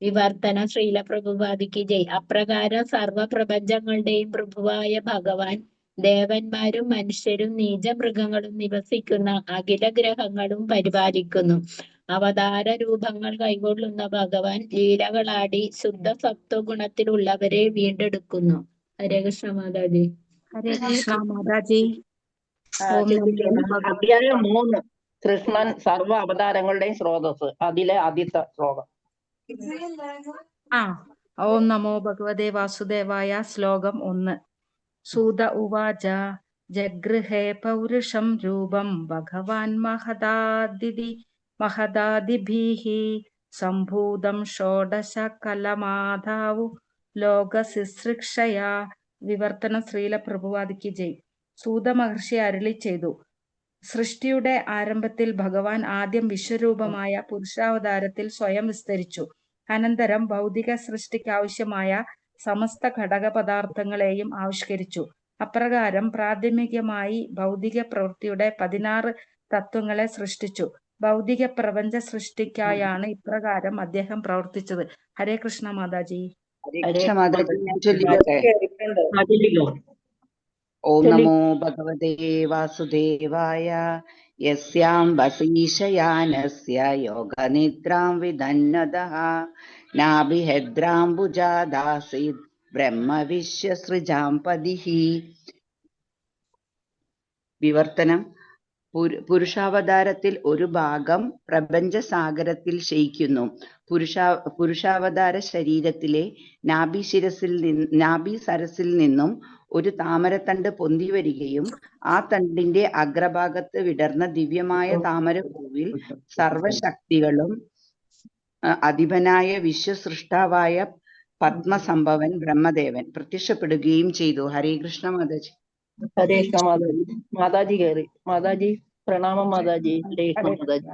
വിവർത്തന ശ്രീല പ്രഭുപാദിക്ക് ജയ്. അപ്രകാരം സർവപ്രപഞ്ചങ്ങളുടെയും പ്രഭുവായ ഭഗവാൻ ദേവന്മാരും മനുഷ്യരും നീചമൃഗങ്ങളും നിവസിക്കുന്ന അഖില ഗ്രഹങ്ങളും പരിപാലിക്കുന്നു. അവതാര രൂപങ്ങൾ കൈകൊള്ളുന്ന ഭഗവാൻ ലീലകളാടി ശുദ്ധ സത്വഗുണത്തിലുള്ളവരെ വീണ്ടെടുക്കുന്നു. ഹരേ കൃഷ്ണ മാതാജി. ഹരേ കൃഷ്ണ മാതാജി. അധ്യായം 3 കൃഷ്ണൻ സർവ അവതാരങ്ങളുടെയും സ്രോതസ്. അതിലെ ആദ്യത്തെ ശ്ലോകം. ഓം നമോ ഭഗവതേ വാസുദേവായ. ശ്ലോകം 1. സൂത ഉവാച ജഗൃഹേ പൗരുഷം രൂപം ഭഗവാൻ മഹദാദിഭിഃ സംഭൂതം ഷോഡശ കലമാധാവു ലോകശുശ്രൂഷയാ. വിവർത്തനം ശ്രീല പ്രഭുപാദിക്ക് ജയ്. സൂത മഹർഷി അരുളി ചെയ്തു, സൃഷ്ടിയുടെ ആരംഭത്തിൽ ഭഗവാൻ ആദ്യം വിശ്വരൂപമായ പുരുഷാവതാരത്തിൽ സ്വയം വിസ്തരിച്ചു. അനന്തരം ഭൗതിക സൃഷ്ടിക്കാവശ്യമായ സമസ്ത ഘടക പദാർത്ഥങ്ങളെയും ആവിഷ്കരിച്ചു. അപ്രകാരം പ്രാഥമികമായി ഭൗതിക പ്രവൃത്തിയുടെ 16 തത്വങ്ങളെ സൃഷ്ടിച്ചു. ഭൗതിക പ്രപഞ്ച സൃഷ്ടിക്കായാണ് ഇപ്രകാരം അദ്ദേഹം പ്രവർത്തിച്ചത്. ഹരേ കൃഷ്ണ മാതാജി. ഓം നമോ ഭഗവതേ വാസുദേവായ. യസ്യാം വസീശയാനസ്യ യോഗനിദ്രാം വിദന്നതഃ നാഭിഹദ്രാംബുജാദാസീത് ബ്രഹ്മവിശ്വസൃജാം പതിഃ. വിവർത്തനം. പുരുഷാവതാരത്തിൽ ഒരു ഭാഗം പ്രപഞ്ചസാഗരത്തിൽ ശയിക്കുന്നു. പുരുഷാവതാര ശരീരത്തിലെ നാഭീസരസിൽ നിന്നും ഒരു താമരത്തണ്ട് പൊന്തി വരികയും ആ തണ്ടിന്റെ അഗ്രഭാഗത്ത് വിടർന്ന ദിവ്യമായ താമരപ്പൂവിൽ സർവശക്തികളും അധിപനായ വിശ്വസൃഷ്ടാവായ പത്മസംഭവൻ ബ്രഹ്മദേവൻ പ്രത്യക്ഷപ്പെടുകയും ചെയ്തു. ഹരേ കൃഷ്ണ മാതാജി. ഹരേ കൃഷ്ണ മാതാജി. മാതാജി കയറി. മാതാജി പ്രണാമം. മാതാജി. ഹരേ കൃഷ്ണ മാതാജി.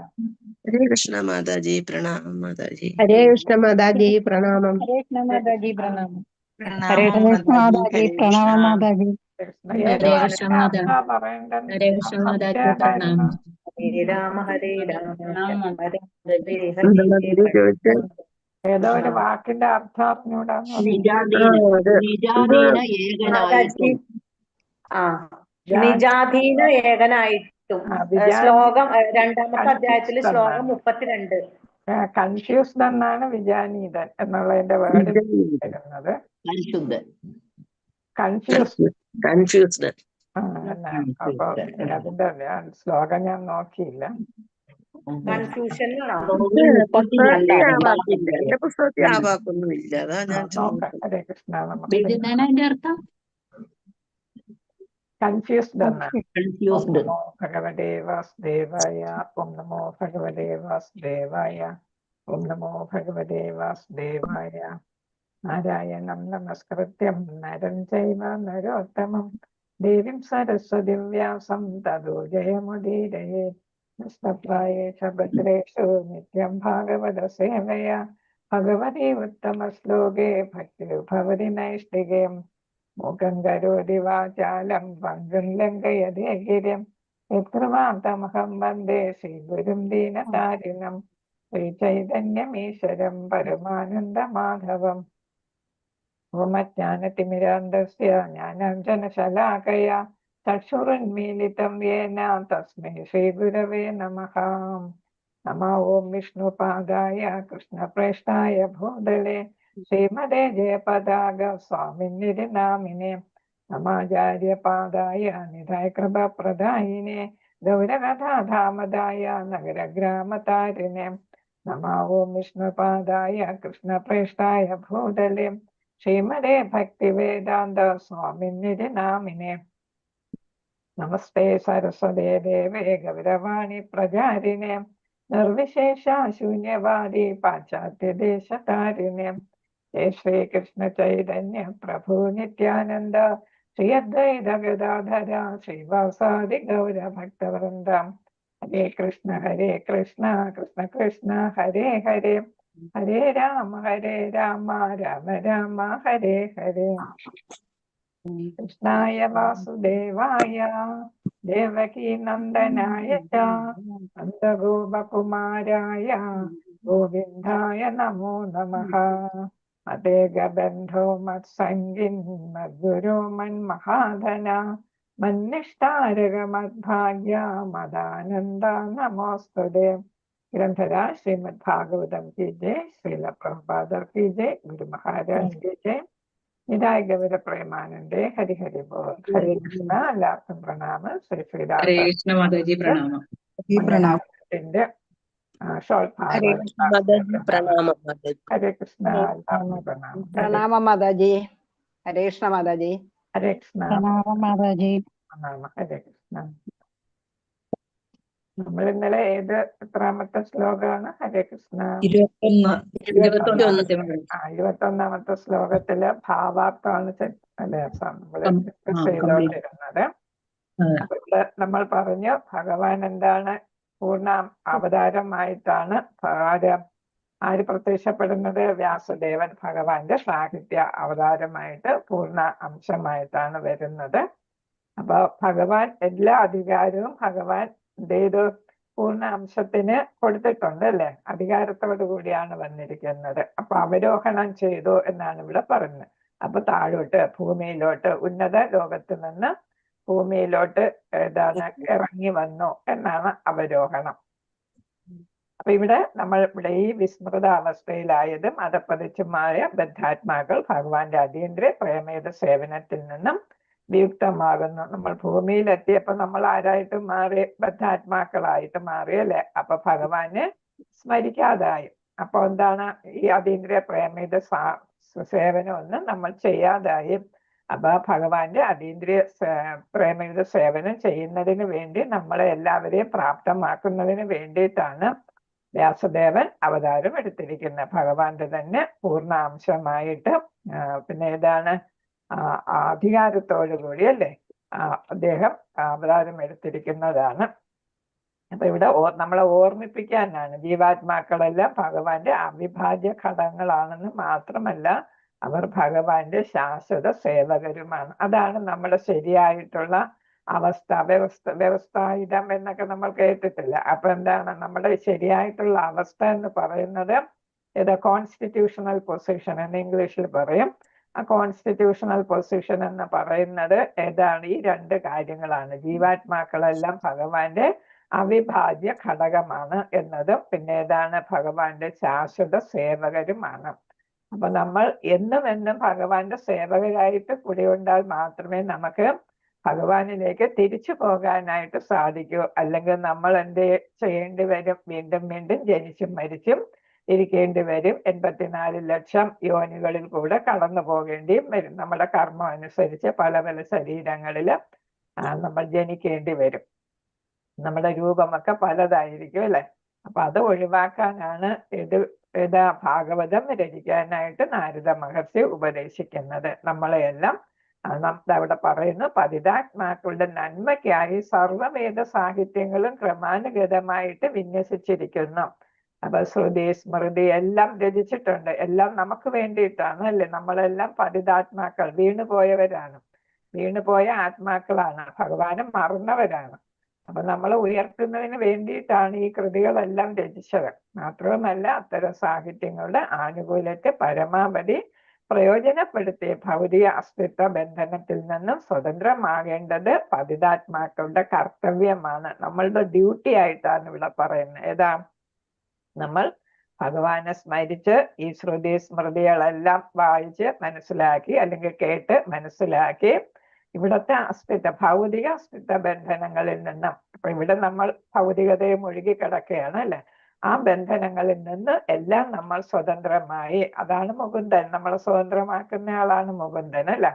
ഹരേ കൃഷ്ണ മാതാജി. പ്രണാമം മാതാജി. ഹരേ കൃഷ്ണ മാതാജി. പ്രണാമം. ഹരേ കൃഷ്ണ മാതാജി. പ്രണാമം. ഹരേ കൃഷ്ണ മാതാജി. പ്രണാമം മാതാജി. ഹരേ കൃഷ്ണ മാതാജി. ഹരേ കൃഷ്ണ മാതാജി. പ്രണാമം. ഹരേ രാമ ഹരേ രാമ ഏതോ ഒരു വാക്കിന്റെ അർത്ഥം അറിഞ്ഞൂടാ. നിജാധീന ഏകനായിട്ടും. ശ്ലോകം 2-ാമത്തെ അധ്യായത്തില് ശ്ലോകം 32. കൺഫ്യൂസ്ഡ് എന്നാണ് വിജാനീതൻ എന്നുള്ളതിന്റെ വേർഡ് വരുന്നത്. കൺഫ്യൂസ്ഡ്. അപ്പൊ അതിന്റെ ശ്ലോകം ഞാൻ നോക്കിയില്ല. കൺഫ്യൂഷൻ എന്റെ പുസ്തകത്തിൽ ആ വാക്കൊന്നുമില്ല. അതാ ഞാൻ ഹരേ കൃഷ്ണ. അർത്ഥം കൺഫ്യൂസ്ഡ് എന്നാണ്. ഓം നമോ ഭഗവതേ വാസുദേവായ. ഓം നമോ ഭഗവതേ വാസുദേവായ. ഓം നമോ ഭഗവതേ വാസുദേവായ. നാരായണം നമസ്കൃത്യം നരം ചൈവ നരോത്തമം ദേവീം സരസ്വതിം വ്യാസം തതോ ജയമുദീരയേ. നഷ്ടപ്രായേഷു ഭദ്രേഷു നിത്യം ഭാഗവത സേവയാ ഭഗവതി ഉത്തമ ശ്ലോകേ ഭക്തിർഭവതി നൈഷ്ഠികേ. മൂകം കരോതി വാചാലം പങ്കും ലംഘയതേ ഗിരിം യത്കൃപാന്തമഹം വന്ദേ ശ്രീഗുരും ദീനതാരിണം ശ്രീചൈതന്യമീശ്വരം പരമാനന്ദമാധവം. ഓമജ്ഞാനതിമിരാന്ധസ്യ ജ്ഞാനാഞ്ജനശലാകയാ ചക്ഷുരുന്മീലിതം യേന തസ്മൈ ശ്രീഗുരവേ നമഃ. നമോ ഓം വിഷ്ണുപാദായ കൃഷ്ണപ്രേഷ്ഠായ ഭൂതലേ ശ്രീമതേ ജയപതാക സ്വാമിന്നിധി നാമിനെ നമാചാര്യപാദായ നിധായ കൃപപ്രദായിനെ ഗൗരകഥാധാമദായ നഗരഗ്രാമതാരിണെ. നമോ ഓം വിഷ്ണുപാദായ കൃഷ്ണപ്രേഷ്ഠായ ഭൂതലേ ശ്രീമതേ ഭക്തിവേദാന്ത സ്വാമിന്നിധി നാമിനെ. നമസ്തേ സരസ്വതേ ദേവേ ഗൗരവാണി പ്രചാരിണെ നിർവിശേഷ ശൂന്യവാദി പാശ്ചാത്യദേശതാരിണെ. ജയ ശ്രീകൃഷ്ണ ചൈതന്യ പ്രഭു നിത്യാനന്ദ ശ്രീ അദ്വൈത ഗദാധര ശ്രീവാസാദി ഗൗര ഭക്തവൃന്ദ. ഹരേ കൃഷ്ണ കൃഷ്ണ കൃഷ്ണ ഹരേ ഹരേ ഹരേ രാമ രാമ രാമ ഹരേ ഹരേ. കൃഷ്ണായ വാസുദേവായ ദേവകീ നന്ദനായ ച നന്ദഗോപകുമാരായ ഗോവിന്ദായ നമോ നമഃ. മദേകബന്ധോ മത്സംഗിൻ മദ്ഗുരു മന്മഹാധന മന്നിഷ്ടാരക മദ്ഭാഗ്യ മദാനന്ദ നമോസ്തുതേ. ग्रंथराज श्रीमद् भागवतम की जय, श्रील प्रभुपाद की जय, गुरु महाराज की जय. निदाय गौर प्रेमानंदे. हरि हरि बोल. हरे कृष्ण. എല്ലാവർക്കും പ്രണാമം. ശ്രീ ശ്രീരാം ഹരേ കൃഷ്ണ മാതാജി പ്രണാമം. ഷോർട്ട് ഹരേ കൃഷ്ണ മാതാജി പ്രണാമം മാതാജി. ഹരേ കൃഷ്ണ. എല്ലാവർക്കും പ്രണാമം. പ്രണാമം മാതാജി. ഹരേ കൃഷ്ണ മാതാജി. ഹരേ കൃഷ്ണ. പ്രണാമം മാതാജി. പ്രണാമം. ഹരേ കൃഷ്ണ. നമ്മൾ ഇന്നലെ എത്രാമത്തെ ശ്ലോകമാണ്? ഹരേ കൃഷ്ണ. 21ാമത്തെ ശ്ലോകത്തില് ഭാവാർത്ഥമാണ് നമ്മള് ചെയ്തോണ്ടിരുന്നത്. അപ്പൊ ഇവിടെ നമ്മൾ പറഞ്ഞു ഭഗവാൻ എന്താണ്? പൂർണ്ണ അവതാരമായിട്ടാണ് ആര് പ്രത്യക്ഷപ്പെടുന്നത്? വ്യാസദേവൻ ഭഗവാന്റെ സാഹിത്യ അവതാരമായിട്ട് പൂർണ്ണ അംശമായിട്ടാണ് വരുന്നത്. അപ്പൊ ഭഗവാൻ എല്ലാ അധികാരവും ഭഗവാൻ ഏത് പൂർണ്ണ അംശത്തിന് കൊടുത്തിട്ടുണ്ട് അല്ലെ? അധികാരത്തോടു കൂടിയാണ് വന്നിരിക്കുന്നത്. അപ്പൊ അവരോഹണം ചെയ്തു എന്നാണ് ഇവിടെ പറയുന്നത്. അപ്പൊ താഴോട്ട് ഭൂമിയിലോട്ട്, ഉന്നത ലോകത്ത് നിന്ന് ഭൂമിയിലോട്ട് ഇറങ്ങി വന്നു എന്നാണ് അവരോഹണം. അപ്പൊ ഇവിടെ ഈ വിസ്മൃത അവസ്ഥയിലായതും അധപ്പതിച്ചുമായ ബദ്ധാത്മാക്കൾ ഭഗവാന്റെ അതീന്ദ്രിയ പ്രേമേത സേവനത്തിൽ നിന്നും വിയുക്തമാകുന്നു. നമ്മൾ ഭൂമിയിലെത്തിയപ്പോ നമ്മൾ ആരായിട്ട് മാറി? ബദ്ധാത്മാക്കളായിട്ട് മാറി അല്ലെ? അപ്പൊ ഭഗവാനെ സ്മരിക്കാതായി. അപ്പൊ എന്താണ്? ഈ അതീന്ദ്രിയ പ്രേമേത സേവനമൊന്നും നമ്മൾ ചെയ്യാതായി. അപ്പൊ ഭഗവാന്റെ അതീന്ദ്രിയ പ്രേമേത സേവനം ചെയ്യുന്നതിന് വേണ്ടി നമ്മളെ എല്ലാവരെയും പ്രാപ്തമാക്കുന്നതിന് വേണ്ടിയിട്ടാണ് വ്യാസദേവൻ അവതാരം എടുത്തിരിക്കുന്നത്. ഭഗവാന്റെ തന്നെ പൂർണ്ണാംശമായിട്ട് പിന്നെ ഏതാണ് അധികാരത്തോടു കൂടി അല്ലേ അദ്ദേഹം അവതാരം എടുത്തിരിക്കുന്നതാണ്. അപ്പൊ ഇവിടെ നമ്മളെ ഓർമ്മിപ്പിക്കാനാണ് ജീവാത്മാക്കളെല്ലാം ഭഗവാന്റെ അവിഭാജ്യ ഘടകങ്ങളാണെന്ന് മാത്രമല്ല അവർ ഭഗവാന്റെ ശാശ്വത സേവകരുമാണ്. അതാണ് നമ്മുടെ ശരിയായിട്ടുള്ള അവസ്ഥ. വ്യവസ്ഥായിതം എന്നൊക്കെ നമ്മൾ കേട്ടിട്ടില്ല. അപ്പൊ എന്താണ് നമ്മുടെ ശരിയായിട്ടുള്ള അവസ്ഥ എന്ന് പറയുന്നത്? കോൺസ്റ്റിറ്റ്യൂഷണൽ പൊസിഷൻ എന്ന് ഇംഗ്ലീഷിൽ പറയും. ആ കോൺസ്റ്റിറ്റ്യൂഷണൽ പൊസിഷൻ എന്ന് പറയുന്നത് ഏതാണ്? ഈ രണ്ട് കാര്യങ്ങളാണ്. ജീവാത്മാക്കളെല്ലാം ഭഗവാന്റെ അവിഭാജ്യ ഘടകമാണ് എന്നതും പിന്നെ ഏതാണ്? ഭഗവാന്റെ ശാശ്വത സേവകരുമാണ്. അപ്പൊ നമ്മൾ എന്നും ഭഗവാന്റെ സേവകരായിട്ട് കുടികൊണ്ടാൽ മാത്രമേ നമുക്ക് ഭഗവാനിലേക്ക് തിരിച്ചു പോകാനായിട്ട് സാധിക്കൂ. അല്ലെങ്കിൽ നമ്മൾ എന്ത് ചെയ്യേണ്ടി വരും? വീണ്ടും ജനിച്ചും മരിച്ചും ഇരിക്കേണ്ടി വരും. 84 ലക്ഷം യോനികളിൽ കൂടെ കടന്നു പോകേണ്ടിയും വരും. നമ്മുടെ കർമ്മം അനുസരിച്ച് പല പല ശരീരങ്ങളില് നമ്മൾ ജനിക്കേണ്ടി വരും. നമ്മുടെ രൂപമൊക്കെ പലതായിരിക്കും അല്ലെ? അപ്പൊ അത് ഒഴിവാക്കാനാണ് ഭാഗവതം രചിക്കാനായിട്ട് നാരദ മഹർഷി ഉപദേശിക്കുന്നത്. നമ്മളെയെല്ലാം അവിടെ പറയുന്നു, പതിതാത്മാക്കളുടെ നന്മയ്ക്കായി സർവവേദ സാഹിത്യങ്ങളും ക്രമാനുഗതമായിട്ട് വിന്യസിച്ചിരിക്കുന്നു. അപ്പൊ ശ്രുതി സ്മൃതി എല്ലാം രചിച്ചിട്ടുണ്ട്. എല്ലാം നമുക്ക് വേണ്ടിയിട്ടാണ് അല്ലെ? നമ്മളെല്ലാം പതിതാത്മാക്കൾ, വീണുപോയവരാണ്, വീണുപോയ ആത്മാക്കളാണ്, ഭഗവാനെ മറന്നവരാണ്. അപ്പൊ നമ്മളെ ഉയർത്തുന്നതിന് വേണ്ടിയിട്ടാണ് ഈ കൃതികളെല്ലാം രചിച്ചത്. മാത്രവുമല്ല അത്തരം സാഹിത്യങ്ങളുടെ ആനുകൂല്യത്തെ പരമാവധി പ്രയോജനപ്പെടുത്തി ഭൗതിക അസ്തിത്വ ബന്ധനത്തിൽ നിന്നും സ്വതന്ത്രമാകേണ്ടത് പതിതാത്മാക്കളുടെ കർത്തവ്യമാണ്. നമ്മളുടെ ഡ്യൂട്ടി ആയിട്ടാണ് ഇവിടെ പറയുന്നത്. ഏതാ? നമ്മൾ ഭഗവാനെ സ്മരിച്ച് ഈ ശ്രുതി സ്മൃതികളെല്ലാം വായിച്ച് മനസ്സിലാക്കി അല്ലെങ്കിൽ കേട്ട് മനസ്സിലാക്കി ഇവിടുത്തെ ഭൗതിക അസ്തിത്വ ബന്ധനങ്ങളിൽ നിന്നും, അപ്പൊ ഇവിടെ നമ്മൾ ഭൗതികതയെ മുഴുകി കിടക്കുകയാണ് അല്ലെ? ആ ബന്ധനങ്ങളിൽ നിന്ന് എല്ലാം നമ്മൾ സ്വതന്ത്രമായി, അതാണ് മുകുന്ദൻ, നമ്മളെ സ്വതന്ത്രമാക്കുന്ന ആളാണ് മുകുന്ദൻ അല്ലെ?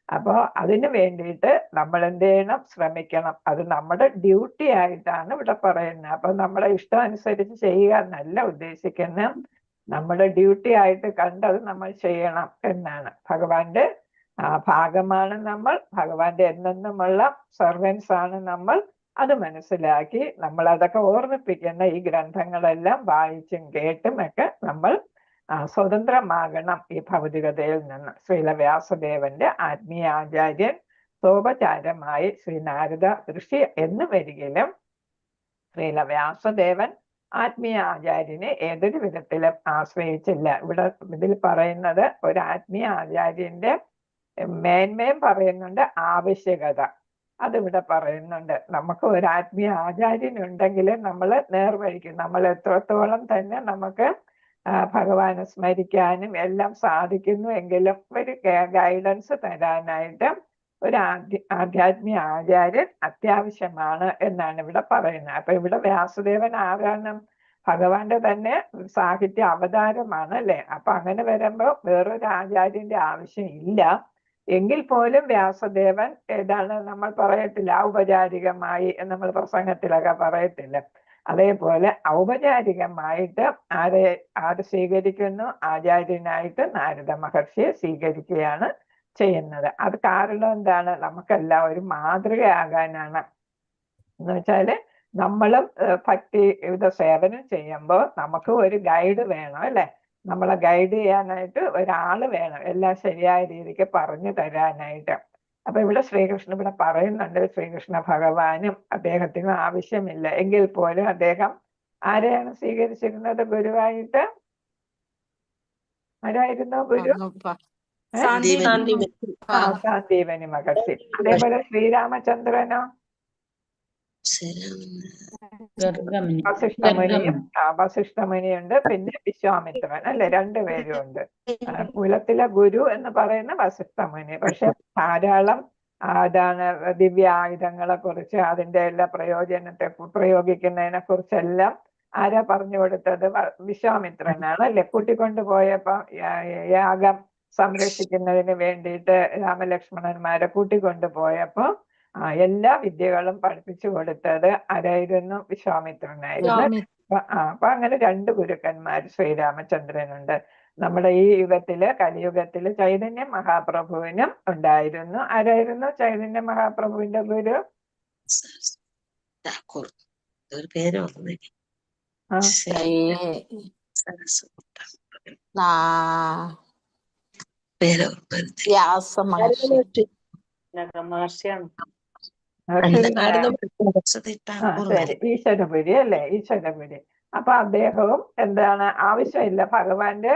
അപ്പോ അതിനു വേണ്ടിയിട്ട് നമ്മൾ എന്ത് ചെയ്യണം? ശ്രമിക്കണം. അത് നമ്മുടെ ഡ്യൂട്ടി ആയിട്ടാണ് ഇവിടെ പറയുന്നത്. അപ്പൊ നമ്മളെ ഇഷ്ടം അനുസരിച്ച് ചെയ്യുക എന്നല്ല ഉദ്ദേശിക്കുന്നത്. നമ്മുടെ ഡ്യൂട്ടി ആയിട്ട് കണ്ടത് നമ്മൾ ചെയ്യണം എന്നാണ്. ഭഗവാന്റെ ഭാഗമാണ് നമ്മൾ, ഭഗവാന്റെ എന്നെന്നുമുള്ള സർവൻസ് ആണ് നമ്മൾ. അത് മനസ്സിലാക്കി നമ്മൾ അതൊക്കെ ഓർമ്മിപ്പിക്കുന്ന ഈ ഗ്രന്ഥങ്ങളെല്ലാം വായിച്ചും കേട്ടും ഒക്കെ നമ്മൾ സ്വതന്ത്രമാകണം ഈ ഭൗതികതയിൽ നിന്ന്. ശ്രീല വ്യാസദേവന്റെ ആത്മീയ ആചാര്യൻ സോപചാരമായി ശ്രീ നാരദ ഋഷി എന്ന് വരികിലും ശ്രീല വ്യാസദേവൻ ആത്മീയ ആചാര്യനെ ഏതൊരു വിധത്തിലും ആശ്രയിച്ചില്ല. ഇതിൽ പറയുന്നത് ഒരു ആത്മീയ ആചാര്യന്റെ മേന്മയും പറയുന്നുണ്ട്, ആവശ്യകത അതിവിടെ പറയുന്നുണ്ട്. നമുക്ക് ഒരു ആത്മീയ ആചാര്യൻ ഉണ്ടെങ്കിൽ നമ്മൾ നേർവഴിക്കും, നമ്മൾ എത്രത്തോളം തന്നെ നമുക്ക് ഭഗവാനെ സ്മരിക്കാനും എല്ലാം സാധിക്കുന്നു എങ്കിലും ഒരു ഗൈഡൻസ് തരാനായിട്ട് ഒരു ആധ്യാത്മിക ആചാര്യൻ അത്യാവശ്യമാണ് എന്നാണ് ഇവിടെ പറയുന്നത്. അപ്പൊ ഇവിടെ വ്യാസദേവൻ ആരാണ്? ഭഗവാന്റെ തന്നെ സാഹിത്യ അവതാരമാണ് അല്ലെ. അപ്പൊ അങ്ങനെ വരുമ്പോ വേറൊരു ആചാര്യന്റെ ആവശ്യം ഇല്ല. എങ്കിൽ പോലും വ്യാസദേവൻ ഏതാണ് നമ്മൾ പറയത്തില്ല, ഔപചാരികമായി നമ്മൾ പ്രസംഗത്തിലൊക്കെ പറയത്തില്ല. അതേപോലെ ഔപചാരികമായിട്ട് ആര് സ്വീകരിക്കുന്നു? ആചാര്യനായിട്ട് നാരദ മഹർഷിയെ സ്വീകരിക്കുകയാണ് ചെയ്യുന്നത്. അത് കാരണം എന്താണ്? നമുക്കെല്ലാം ഒരു മാതൃകയാകാനാണ്. എന്ന് വെച്ചാല് നമ്മളും ഭക്തിയുത സേവനം ചെയ്യുമ്പോൾ നമുക്ക് ഒരു ഗൈഡ് വേണം അല്ലെ. നമ്മളെ ഗൈഡ് ചെയ്യാനായിട്ട് ഒരാള് വേണം, എല്ലാം ശരിയായ രീതിക്ക് പറഞ്ഞു തരാനായിട്ട്. അപ്പൊ ഇവിടെ ശ്രീകൃഷ്ണൻ ഇവിടെ പറയുന്നുണ്ട്, ശ്രീകൃഷ്ണ ഭഗവാനും അദ്ദേഹത്തിന് ആവശ്യമില്ല എങ്കിൽ പോലും അദ്ദേഹം ആരെയാണ് സ്വീകരിച്ചിരുന്നത് ഗുരുവായിട്ട്? ആരായിരുന്നു ഗുരു? സാന്ദീപനി മഹർഷി. അതേപോലെ ശ്രീരാമചന്ദ്രനോ? വസിഷ്ഠമുനിയുണ്ട്, പിന്നെ വിശ്വാമിത്രൻ അല്ലെ, രണ്ടുപേരും ഉണ്ട്. കുലത്തിലെ ഗുരു എന്ന് പറയുന്ന വസിഷ്ഠമുനി. പക്ഷെ ധാരാളം ദിവ്യായുധങ്ങളെ കുറിച്ച് അതിന്റെ എല്ലാ പ്രയോഗിക്കുന്നതിനെ കുറിച്ചെല്ലാം ആരാ പറഞ്ഞു കൊടുത്തത്? വിശ്വാമിത്രനാണ് അല്ലെ. കൂട്ടിക്കൊണ്ടുപോയപ്പോ യാഗം സംരക്ഷിക്കുന്നതിന് വേണ്ടിയിട്ട് രാമലക്ഷ്മണന്മാരെ കൂട്ടിക്കൊണ്ടുപോയപ്പോ എല്ലാ വിദ്യകളും പഠിപ്പിച്ചു കൊടുത്തത് ആരായിരുന്നു? വിശ്വാമിത്രനായിരുന്നു. അപ്പൊ അങ്ങനെ രണ്ട് ഗുരുക്കന്മാർ ശ്രീരാമചന്ദ്രനുണ്ട്. നമ്മുടെ ഈ യുഗത്തില് കലിയുഗത്തില് ചൈതന്യ മഹാപ്രഭുവിനും ഉണ്ടായിരുന്നു. ആരായിരുന്നു ചൈതന്യ മഹാപ്രഭുവിന്റെ ഗുരു? ഈശ്വരപുരി അല്ലെ, ഈശ്വരപുരി. അപ്പൊ അദ്ദേഹവും എന്താണ്, ആവശ്യമില്ല, ഭഗവാന്റെ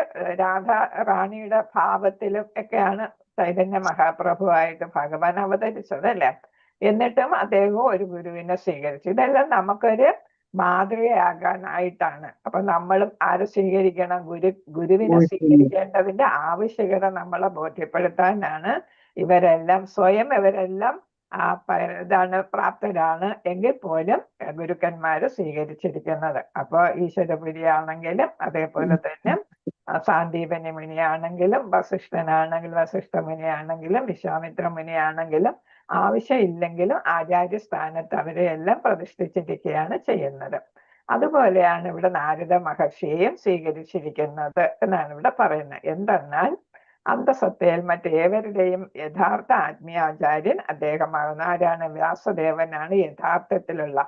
റാണിയുടെ ഭാവത്തിലും ഒക്കെയാണ് ചൈതന്യ മഹാപ്രഭുവായിട്ട് ഭഗവാൻ അവതരിച്ചത് അല്ലെ. എന്നിട്ടും അദ്ദേഹവും ഒരു ഗുരുവിനെ സ്വീകരിച്ചു. ഇതെല്ലാം നമുക്കൊരു മാതൃകയാകാനായിട്ടാണ്. അപ്പൊ നമ്മളും ആരെ സ്വീകരിക്കണം? ഗുരുവിനെ സ്വീകരിക്കേണ്ടതിന്റെ ആവശ്യകത നമ്മളെ ബോധ്യപ്പെടുത്താനാണ് ഇവരെല്ലാം ഇതാണ് പ്രാപ്തരാണ് എങ്കിൽ പോലും ഗുരുക്കന്മാര് സ്വീകരിച്ചിരിക്കുന്നത്. അപ്പൊ ഈശ്വരപുരി ആണെങ്കിലും അതേപോലെ തന്നെ സാന്ദീപനി മുനിയാണെങ്കിലും വസിഷ്ഠ മുനിയാണെങ്കിലും വിശ്വാമിത്ര മുനിയാണെങ്കിലും ആവശ്യമില്ലെങ്കിലും ആചാര്യ സ്ഥാനത്ത് അവരെയെല്ലാം പ്രതിഷ്ഠിച്ചിരിക്കുകയാണ് ചെയ്യുന്നത്. അതുപോലെയാണ് ഇവിടെ നാരദ മഹർഷിയെയും സ്വീകരിച്ചിരിക്കുന്നത് എന്നാണ് ഇവിടെ പറയുന്നത്. എന്തെന്നാൽ അന്തസത്തയിൽ മറ്റേവരുടെയും യഥാർത്ഥ ആത്മീയാചാര്യൻ അദ്ദേഹമാകുന്നു. ആരാണ്? വ്യാസദേവനാണ് യഥാർത്ഥത്തിലുള്ള